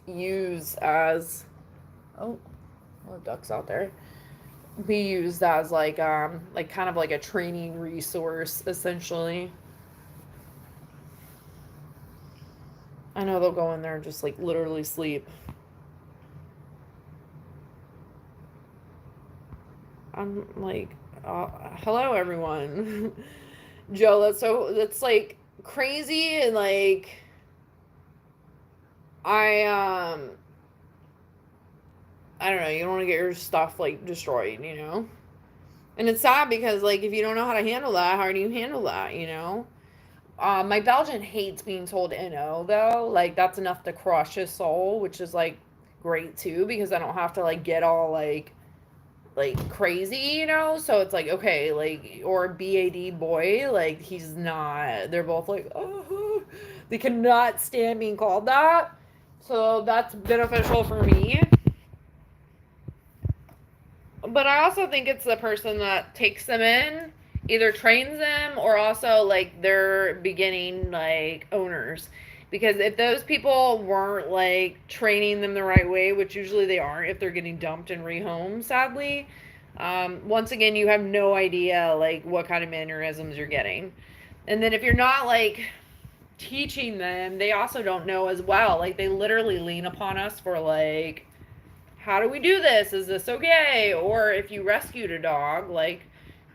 used as oh, well, ducks out there. Be used as like kind of like a training resource essentially. I know they'll go in there and just like literally sleep. I'm like, hello everyone. Joe, that's like crazy and like I I don't know, you don't want to get your stuff like destroyed, you know? And it's sad because like if you don't know how to handle that, how do you handle that, you know? My Belgian hates being told no though. Like that's enough to crush his soul, which is like great too because I don't have to like get all like crazy, you know? So it's like okay, like or BAD boy, like he's not. They're both like oh, they cannot stand being called that. So that's beneficial for me. But I also think it's the person that takes them in, either trains them or also like they're beginning like owners. Because if those people weren't like training them the right way, which usually they aren't if they're getting dumped and rehomed, sadly, once again, you have no idea like what kind of mannerisms you're getting. And then if you're not like teaching them, they also don't know as well. Like they literally lean upon us for like how do we do this? Is this okay? Or if you rescued a dog, like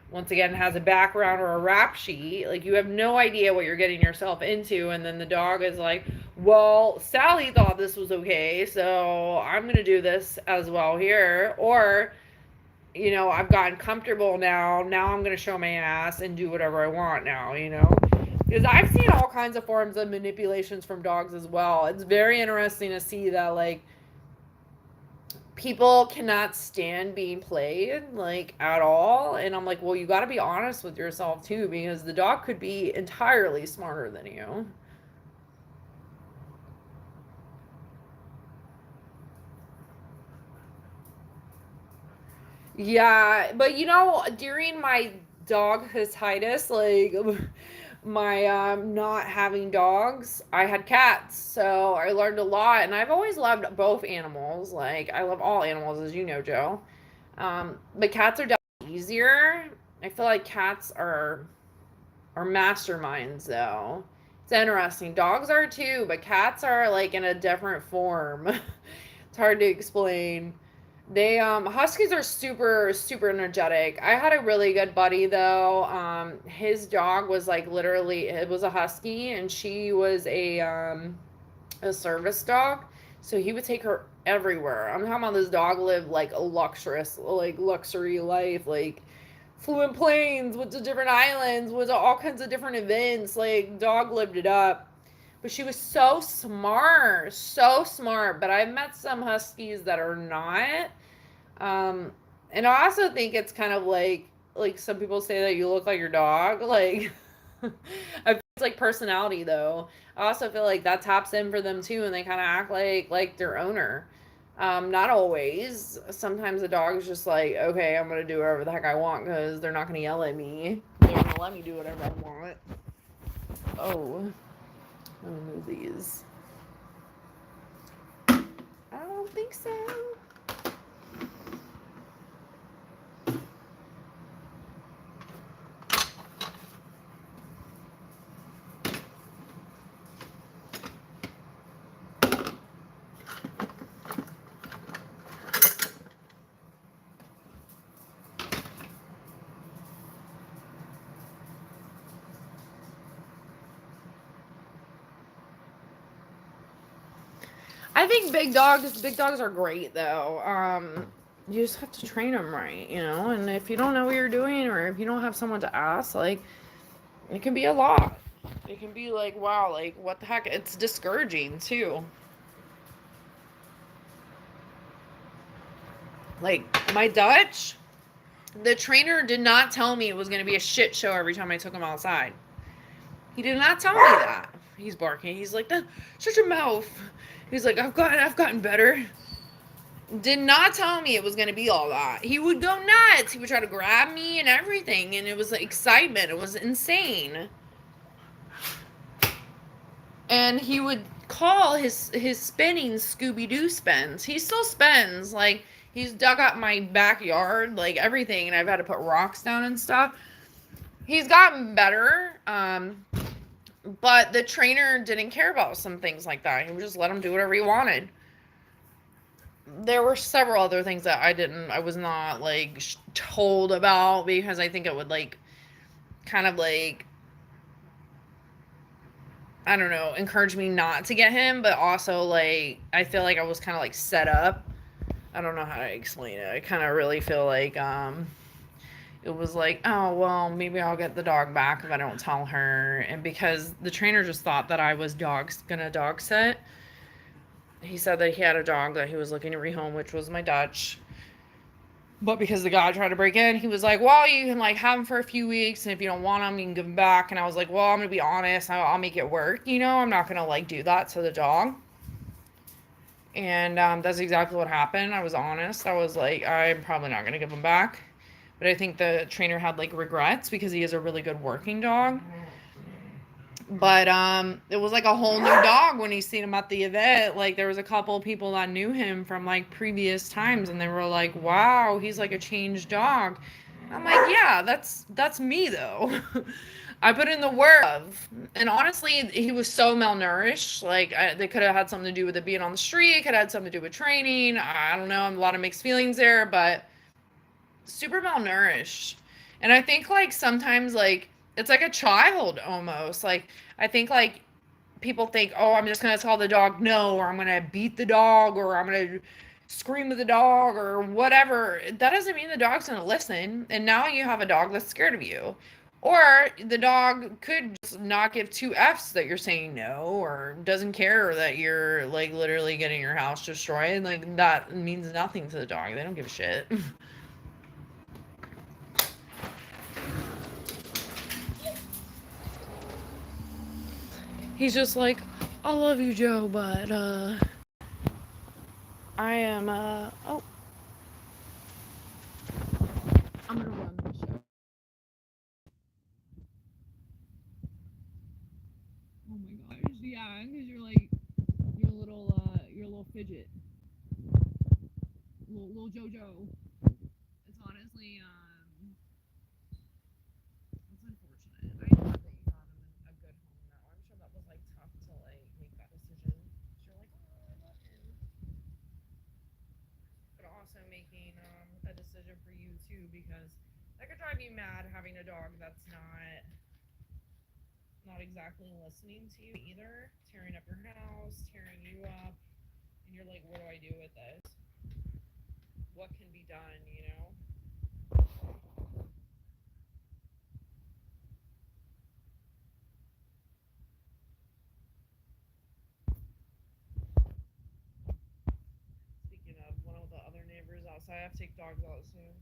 once again has a background or a rap sheet, like you have no idea what you're getting yourself into, and then the dog is like, well, Sally thought this was okay, so I'm gonna do this as well here. Or, you know, I've gotten comfortable now. Now I'm gonna show my ass and do whatever I want now, you know? Because I've seen all kinds of forms of manipulations from dogs as well. It's very interesting to see that like people cannot stand being played like at all, and I'm like, well, you got to be honest with yourself too because the dog could be entirely smarter than you. Yeah, but you know, during my dog hiatus, like my not having dogs, I had cats, so I learned a lot, and I've always loved both animals. Like I love all animals, as you know, Joe. But cats are definitely easier. I feel like cats are masterminds, though. It's interesting. Dogs are too, but cats are like in a different form. It's hard to explain. They huskies are super energetic. I had a really good buddy though. His dog was like literally it was a husky and she was a service dog. So he would take her everywhere. I'm talking about this dog lived like a luxurious like luxury life, like flew in planes, went to different islands, went to all kinds of different events. Like dog lived it up. But she was so smart, so smart. But I've met some huskies that are not. Um, and I also think it's kind of like some people say that you look like your dog. Like I feel it's like personality though. I also feel like that taps in for them too, and they kind of act like their owner. Not always. Sometimes the dog's just like, okay, I'm gonna do whatever the heck I want because they're not gonna yell at me. They're gonna let me do whatever I want. Oh, let me move these. I don't think so. I think big dogs are great though. You just have to train them right, you know. And if you don't know what you're doing, or if you don't have someone to ask, like it can be a lot. It can be like, wow, like what the heck? It's discouraging too. Like my Dutch, the trainer did not tell me it was going to be a shit show every time I took him outside. He did not tell me that. He's barking. He's like, shut your mouth. He's like, I've gotten better. Did not tell me it was going to be all that. He would go nuts. He would try to grab me and everything, and it was like excitement. It was insane. And he would call his spinning Scooby Doo spins. He still spins. Like he's dug up my backyard, like everything, and I've had to put rocks down and stuff. He's gotten better. But the trainer didn't care about some things like that. He would just let him do whatever he wanted. There were several other things that I was not like told about because I think it would like kind of like, I don't know, encourage me not to get him, but also like I feel like I was kind of like set up. I don't know how to explain it. I kind of really feel like it was like, oh well, maybe I'll get the dog back if I don't tell her. And because the trainer just thought that I was gonna dog sit, he said that he had a dog that he was looking to rehome, which was my Dutch. But because the guy tried to break in, he was like, well, you can like have him for a few weeks, and if you don't want him, you can give him back. And I was like, well, I'm gonna be honest, I'll make it work, you know. I'm not gonna like do that to the dog. And that's exactly what happened. I was honest. I was like, I'm probably not gonna give him back. But I think the trainer had like regrets because he is a really good working dog. But it was like a whole new dog when he seen him at the event. Like there was a couple of people that knew him from like previous times, and they were like, wow, he's like a changed dog. I'm like, yeah, that's me though. I put in the work of, and honestly, he was so malnourished. Like they could have had something to do with it being on the street. It could have had something to do with training. I don't know. A lot of mixed feelings there, but super malnourished. And I think like sometimes like it's like a child almost. Like I think like people think, oh, I'm just gonna tell the dog no, or I'm gonna beat the dog, or I'm gonna scream at the dog, or whatever. That doesn't mean the dog's gonna listen. And now you have a dog that's scared of you. Or the dog could just not give two F's that you're saying no, or doesn't care that you're like literally getting your house destroyed. Like that means nothing to the dog. They don't give a shit. He's just like, I love you, Joe, but I am oh, I'm gonna run the show. Oh my gosh, yeah, because you're a little fidget, little JoJo. It's honestly it's unfortunate. I know that you got him in a good home now. I'm sure that was like tough to like make that decision. You're like, oh, I love him, but also making a decision for you too, because that could drive you mad having a dog that's not exactly listening to you either, tearing up your house, tearing you up, and you're like, what do I do with this? What can be done, you know? Speaking of, one of the other neighbors outside, I have to take dogs out soon,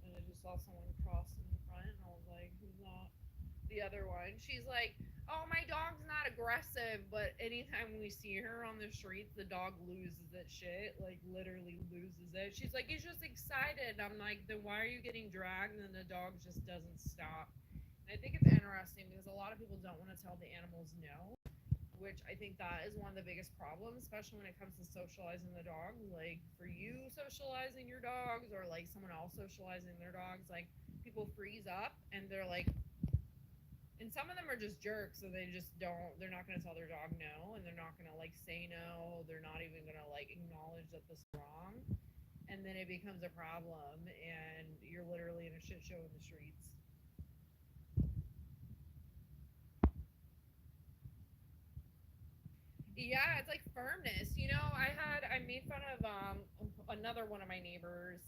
and I just saw someone cross in the front, and I was like, who's that? the other one. She's like, "Oh, my dog's not aggressive, but anytime we see her on the streets, the dog loses its shit. Like literally loses it." She's like, "He's just excited." I'm like, "Then why are you getting dragged?" And the dog just doesn't stop. And I think it's interesting because a lot of people don't want to tell the animals no, which I think that is one of the biggest problems, especially when it comes to socializing the dog. Like for you socializing your dogs or like someone else socializing their dogs, like people freeze up and they're like, and some of them are just jerks, so they just don't. They're not gonna tell their dog no, and they're not gonna like say no. They're not even gonna like acknowledge that this is wrong, and then it becomes a problem, and you're literally in a shit show in the streets. Yeah, it's like firmness. I made fun of another one of my neighbors.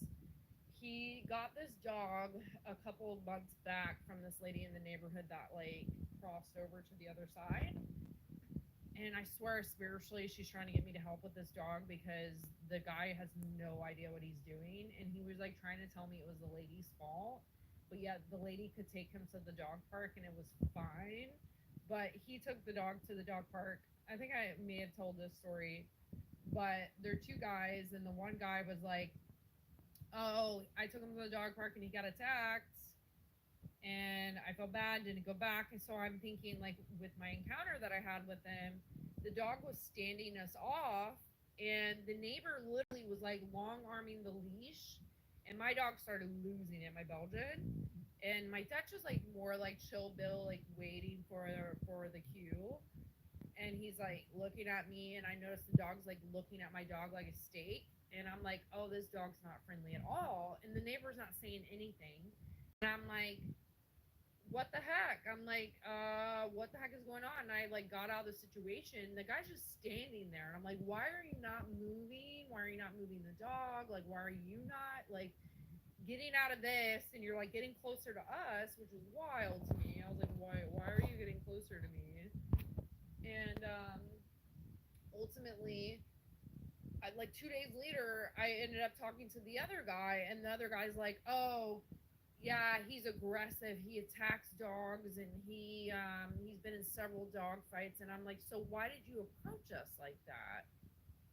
He got this dog a couple of months back from this lady in the neighborhood that like crossed over to the other side. And I swear spiritually she's trying to get me to help with this dog because the guy has no idea what he's doing, and he was like trying to tell me it was the lady's fault, but yet the lady could take him to the dog park and it was fine. But he took the dog to the dog park. I think I may have told this story, but there are two guys, and the one guy was like, "Oh, I took him to the dog park and he got attacked and I felt bad, didn't go back." And so I'm thinking, like, with my encounter that I had with him, the dog was standing us off, and the neighbor literally was like long arming the leash, and my dog started losing it, my Belgian. And my Dutch was like more like chill Bill, like waiting for the cue. And he's like looking at me, and I noticed the dog's like looking at my dog like a steak. And I'm like, oh, this dog's not friendly at all. And the neighbor's not saying anything. And I'm like, what the heck? I'm like, what the heck is going on? And I like got out of the situation. The guy's just standing there. And I'm like, why are you not moving? Why are you not moving the dog? Like, why are you not like getting out of this? And you're like getting closer to us, which was wild to me. I was like, why are you getting closer to me? And ultimately, like 2 days later, I ended up talking to the other guy, and the other guy's like, "Oh, yeah, he's aggressive. He attacks dogs, and he's been in several dog fights." And I'm like, "So why did you approach us like that?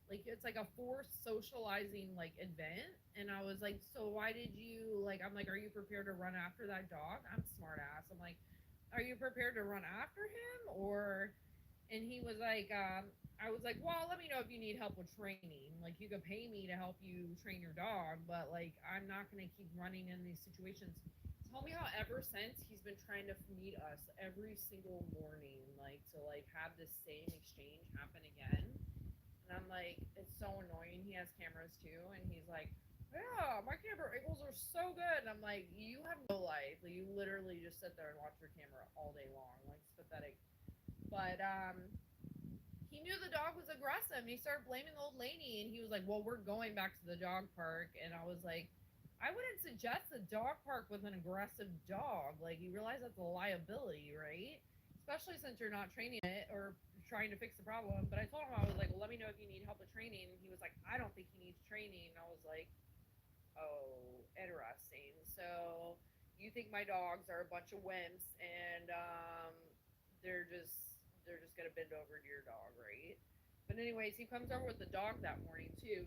Like it's like a forced socializing like event." And I was like, "So why did you like?" I'm like, "Are you prepared to run after that dog?" I'm smart ass. I'm like, "Are you prepared to run after him or?" And he was like, I was like, "Well, let me know if you need help with training. Like, you could pay me to help you train your dog, but like, I'm not gonna keep running in these situations." Tell me how ever since he's been trying to meet us every single morning, like to like have this same exchange happen again. And I'm like, it's so annoying. He has cameras too, and he's like, "Yeah, my camera angles are so good." And I'm like, "You have no life. Like, you literally just sit there and watch your camera all day long. Like, it's pathetic." But he knew the dog was aggressive, and he started blaming the old lady. And he was like, "Well, we're going back to the dog park." And I was like, "I wouldn't suggest a dog park with an aggressive dog. Like, you realize that's a liability, right? Especially since you're not training it or trying to fix the problem." But I told him, I was like, "Well, let me know if you need help with training." And he was like, "I don't think he needs training." And I was like, "Oh, interesting. So you think my dogs are a bunch of wimps, and they're just they're just gonna bend over to your dog, right?" But anyways, he comes over with the dog that morning too,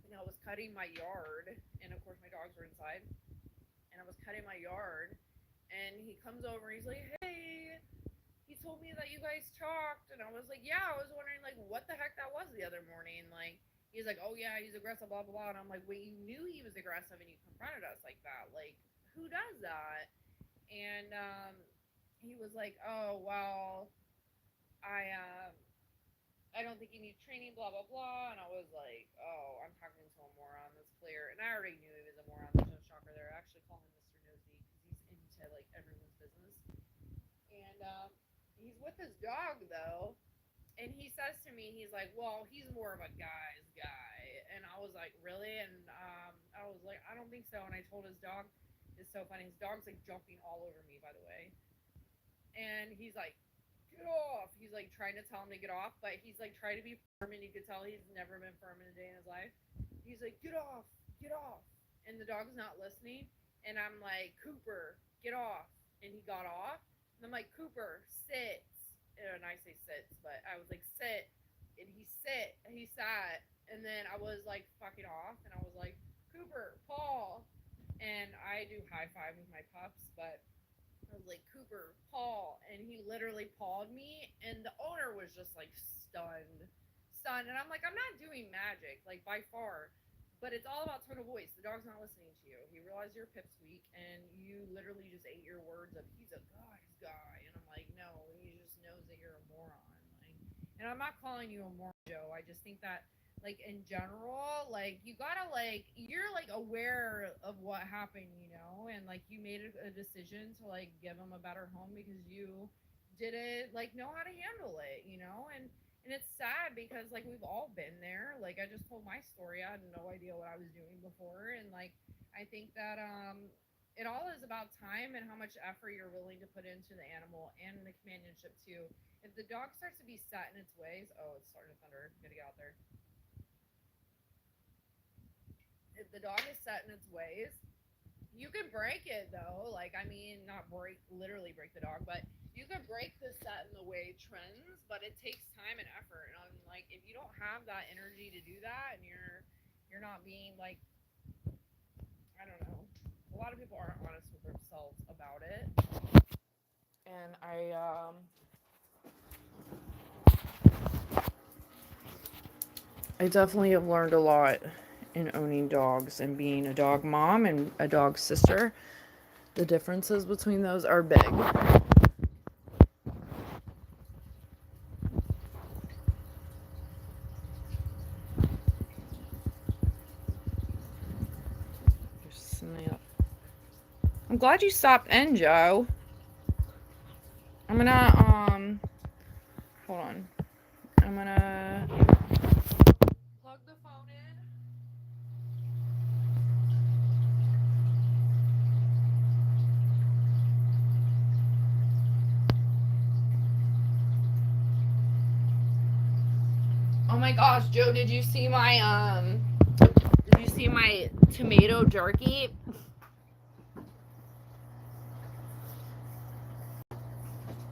and I was cutting my yard, and of course my dogs were inside, and I was cutting my yard, and he comes over, and he's like, "Hey, he told me that you guys talked." And I was like, "Yeah, I was wondering like what the heck that was the other morning." Like he's like, "Oh yeah, he's aggressive, blah blah blah." And I'm like, "Wait, you knew he was aggressive and you confronted us like that? Like who does that?" And he was like, "Oh well, I don't think he needs training, blah blah blah." And I was like, "Oh, I'm talking to a moron. That's clear." And I already knew he was a moron. There's no shocker there. I actually call him Mr. Nosy because he's into like everyone's business. And he's with his dog though, and he says to me, he's like, "Well, he's more of a guy's guy." And I was like, "Really?" And I was like, "I don't think so." And I told his dog, it's so funny. His dog's like jumping all over me, by the way. And he's like, "Get off." He's like trying to tell him to get off, but he's like trying to be firm, and you could tell he's never been firm in a day in his life. He's like, "Get off, get off." And the dog's not listening. And I'm like, "Cooper, get off. And he got off. And I'm like, Cooper, sit. And I say sits, but I was like, sit. And he sat. And then I was like fucking off. And I was like, Cooper, Paul. And I do high five with my pups, but I was like, Cooper, Paul. And he literally pawed me. And the owner was just like stunned. Stunned. And I'm like, I'm not doing magic, like by far. But it's all about tone of voice. The dog's not listening to you. He realized you're a pipsqueak, and you literally just ate your words of he's a guy's guy, and I'm like, no, he just knows that you're a moron. Like, and I'm not calling you a moron, Joe. I just think that, like in general, like you gotta like you're like aware of what happened, and like you made a decision to like give him a better home because you didn't like know how to handle it, and it's sad because like we've all been there. Like I just told my story. I had no idea what I was doing before, and like I think that it all is about time and how much effort you're willing to put into the animal and the companionship too. If the dog starts to be set in its ways, oh, it's starting to thunder. Gotta get out there. If the dog is set in its ways, you can break it though. Like I mean, not break literally break the dog, but you can break the set in the way trends. But it takes time and effort. And I'm like, if you don't have that energy to do that, and you're not being like, I don't know. A lot of people aren't honest with themselves about it. And I definitely have learned a lot in owning dogs and being a dog mom and a dog sister. The differences between those are big. Snap. I'm glad you stopped in, Joe. I'm gonna hold on. I'm gonna plug the phone in. Oh my gosh, Joe, did you see my tomato jerky?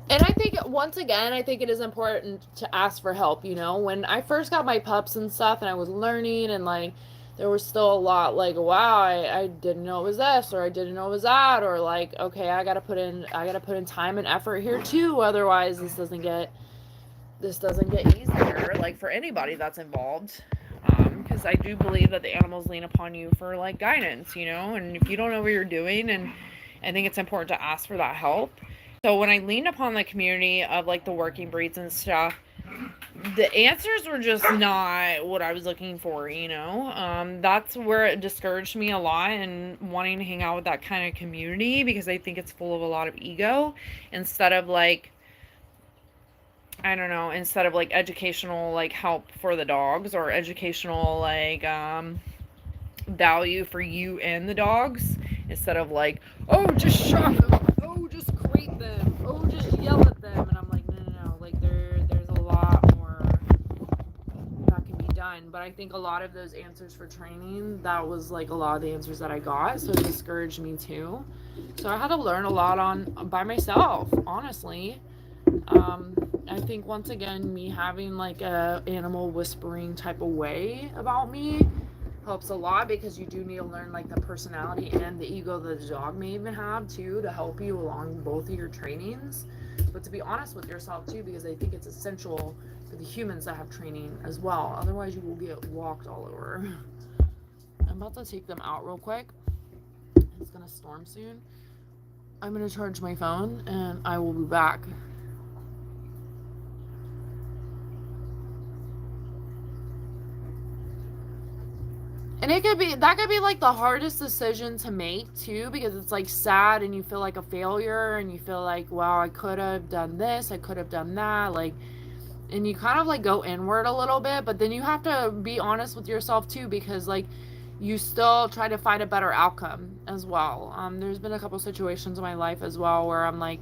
And I think once again, I think it is important to ask for help, When I first got my pups and stuff and I was learning and like there was still a lot like, wow, I didn't know it was this or I didn't know it was that or like, okay, I gotta put in time and effort here too, otherwise this doesn't get easier, like for anybody that's involved. Because I do believe that the animals lean upon you for like guidance, and if you don't know what you're doing, and I think it's important to ask for that help. So when I leaned upon the community of like the working breeds and stuff, the answers were just not what I was looking for, That's where it discouraged me a lot and wanting to hang out with that kind of community because I think it's full of a lot of ego instead of like, I don't know, instead of like educational like help for the dogs or educational like value for you and the dogs instead of like, oh, just shock them, oh, just crate them, oh, just yell at them. And I'm like, no, like there's a lot more that can be done. But I think a lot of those answers for training, that was like a lot of the answers that I got, so it discouraged me too. So I had to learn a lot on by myself, honestly. um I think once again, me having like a animal whispering type of way about me helps a lot because you do need to learn like the personality and the ego that the dog may even have too to help you along both of your trainings. But to be honest with yourself too, because I think it's essential for the humans that have training as well. Otherwise, you will get walked all over. I'm about to take them out real quick. It's gonna storm soon. I'm gonna charge my phone and I will be back. And that could be like the hardest decision to make too, because it's like sad and you feel like a failure and you feel like, wow, I could have done this, I could have done that, like, and you kind of like go inward a little bit, but then you have to be honest with yourself too, because like you still try to find a better outcome as well. There's been a couple situations in my life as well where I'm like,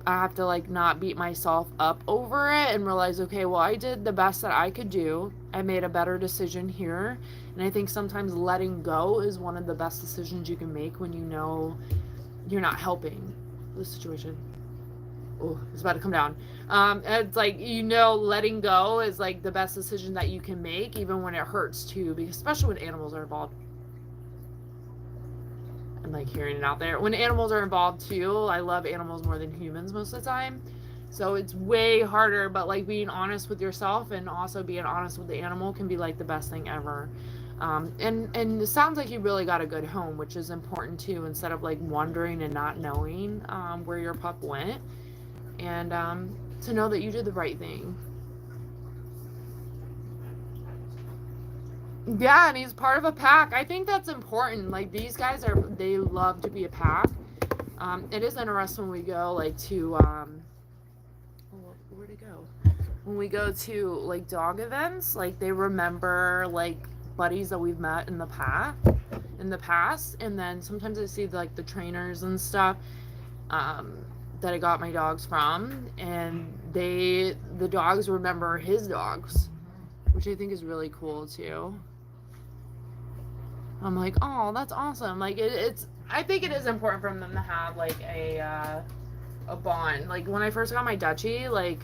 I have to like not beat myself up over it and realize, okay, well, I did the best that I could do. I made a better decision here. And I think sometimes letting go is one of the best decisions you can make when you know you're not helping the situation. Oh, it's about to come down. It's like, letting go is like the best decision that you can make, even when it hurts too, because especially when animals are involved. And like hearing it out there. When animals are involved too, I love animals more than humans most of the time. So it's way harder, but like being honest with yourself and also being honest with the animal can be like the best thing ever. And it sounds like you really got a good home, which is important too, instead of like wondering and not knowing where your pup went. And to know that you did the right thing. Yeah, and he's part of a pack. I think that's important. Like these guys they love to be a pack. It is interesting when we go like to where'd it go? When we go to like dog events, like they remember like buddies that we've met in the past, and then sometimes I see like the trainers and stuff um, that I got my dogs from, and the dogs remember his dogs, which I think is really cool too. I'm like, oh, that's awesome. Like it's I think it is important for them to have like a bond. Like when I first got my Dutchie, like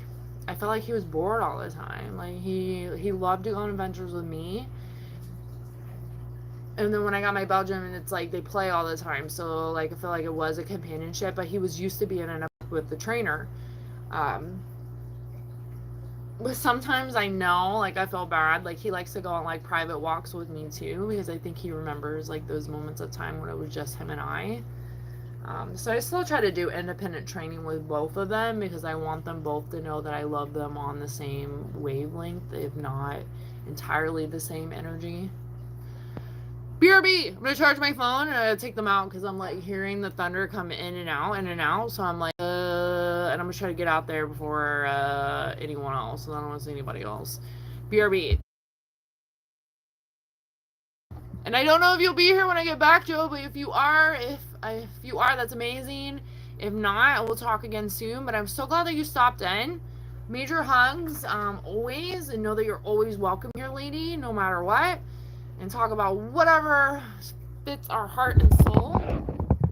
I felt like he was bored all the time. Like he loved to go on adventures with me. And then when I got my Belgian, it's like they play all the time. So like I feel like it was a companionship, but he was used to being in a with the trainer. Um, but sometimes I know, like I feel bad. Like he likes to go on like private walks with me too, because I think he remembers like those moments of time when it was just him and I. So I still try to do independent training with both of them because I want them both to know that I love them on the same wavelength, if not entirely the same energy. BRB! I'm gonna charge my phone and I'm gonna take them out because I'm like hearing the thunder come in and out, in and out. So I'm like, and I'm gonna try to get out there before anyone else. I don't want to see anybody else. BRB. And I don't know if you'll be here when I get back, Joe, but if you are, that's amazing. If not, we'll talk again soon. But I'm so glad that you stopped in. Major hugs, always, and know that you're always welcome here, lady, no matter what. And talk about whatever fits our heart and soul.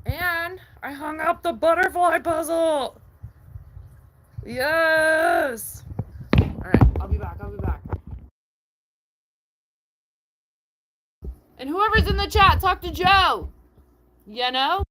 And I hung up the butterfly puzzle. Yes. All right, I'll be back. I'll be back. And whoever's in the chat, talk to Joe. You know?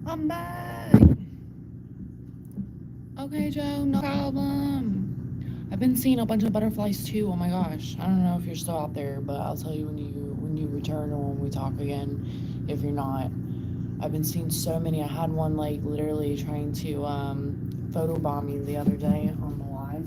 I'm back. Okay, Joe, no problem. I've been seeing a bunch of butterflies too. Oh my gosh. I don't know if you're still out there, but I'll tell you when you return or when we talk again. If you're not, I've been seeing so many. I had one like literally trying to photobomb me the other day on the live.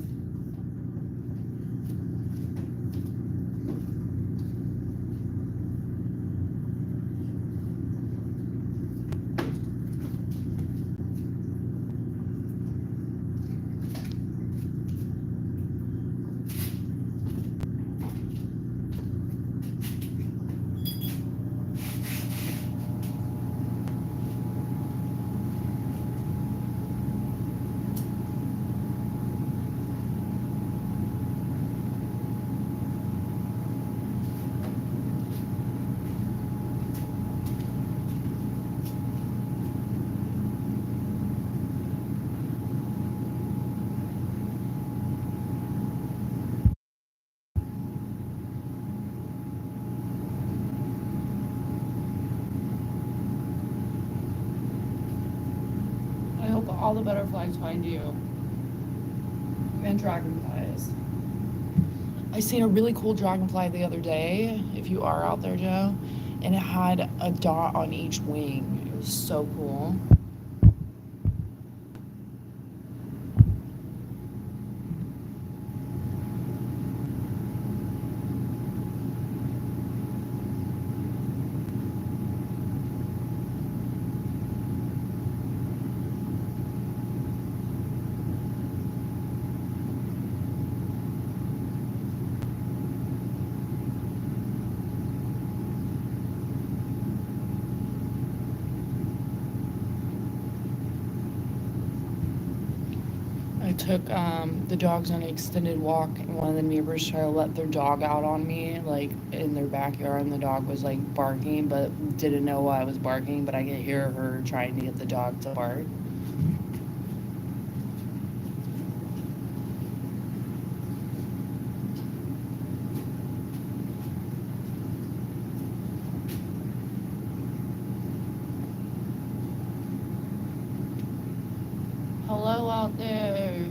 I hope all the butterflies find you and dragonflies. I seen a really cool dragonfly the other day, if you are out there, Joe, and it had a dot on each wing. It was so cool. I took the dogs on an extended walk, and one of the neighbors tried to let their dog out on me, like in their backyard, and the dog was like barking, but didn't know why it was barking. But I could hear her trying to get the dog to bark. Hello out there.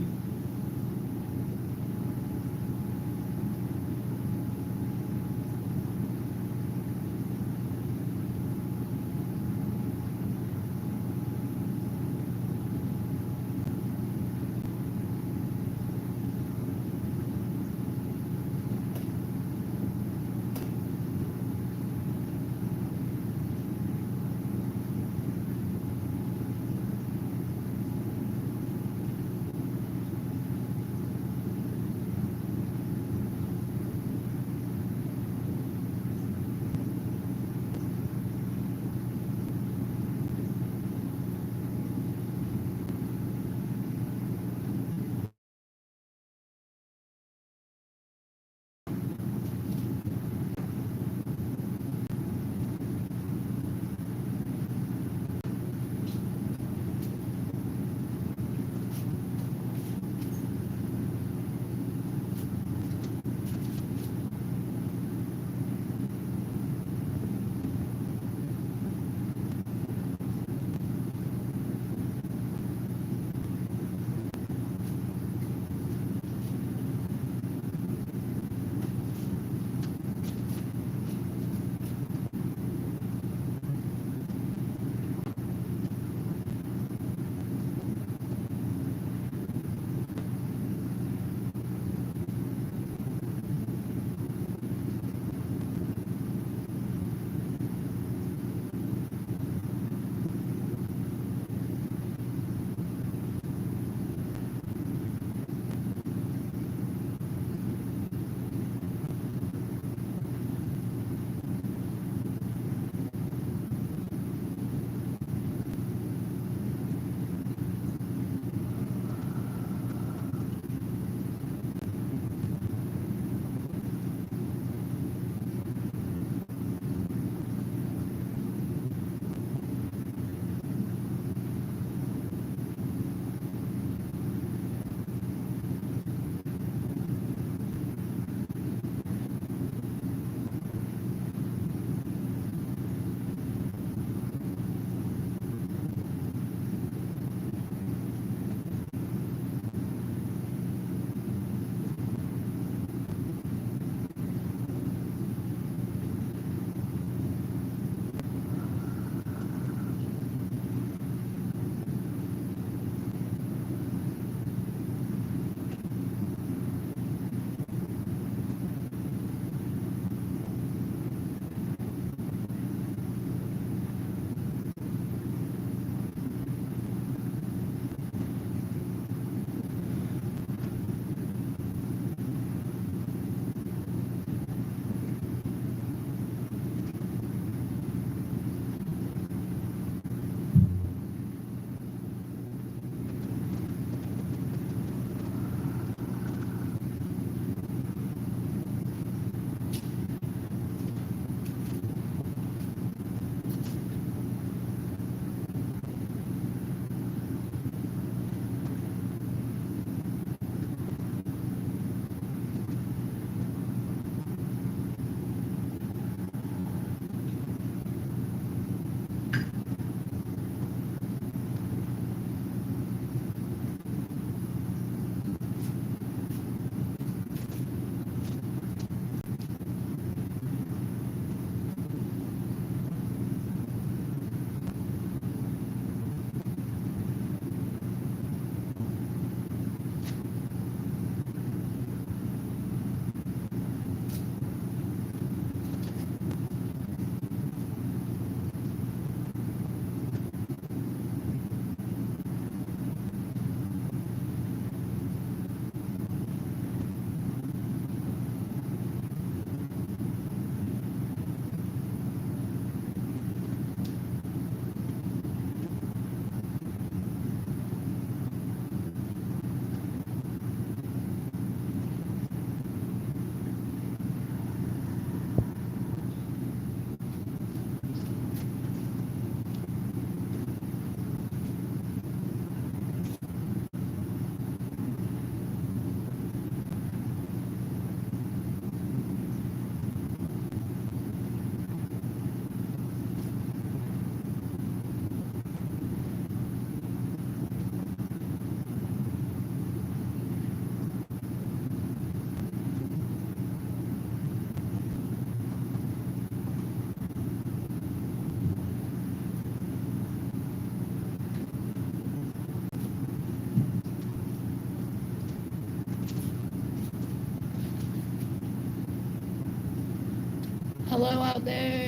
out there.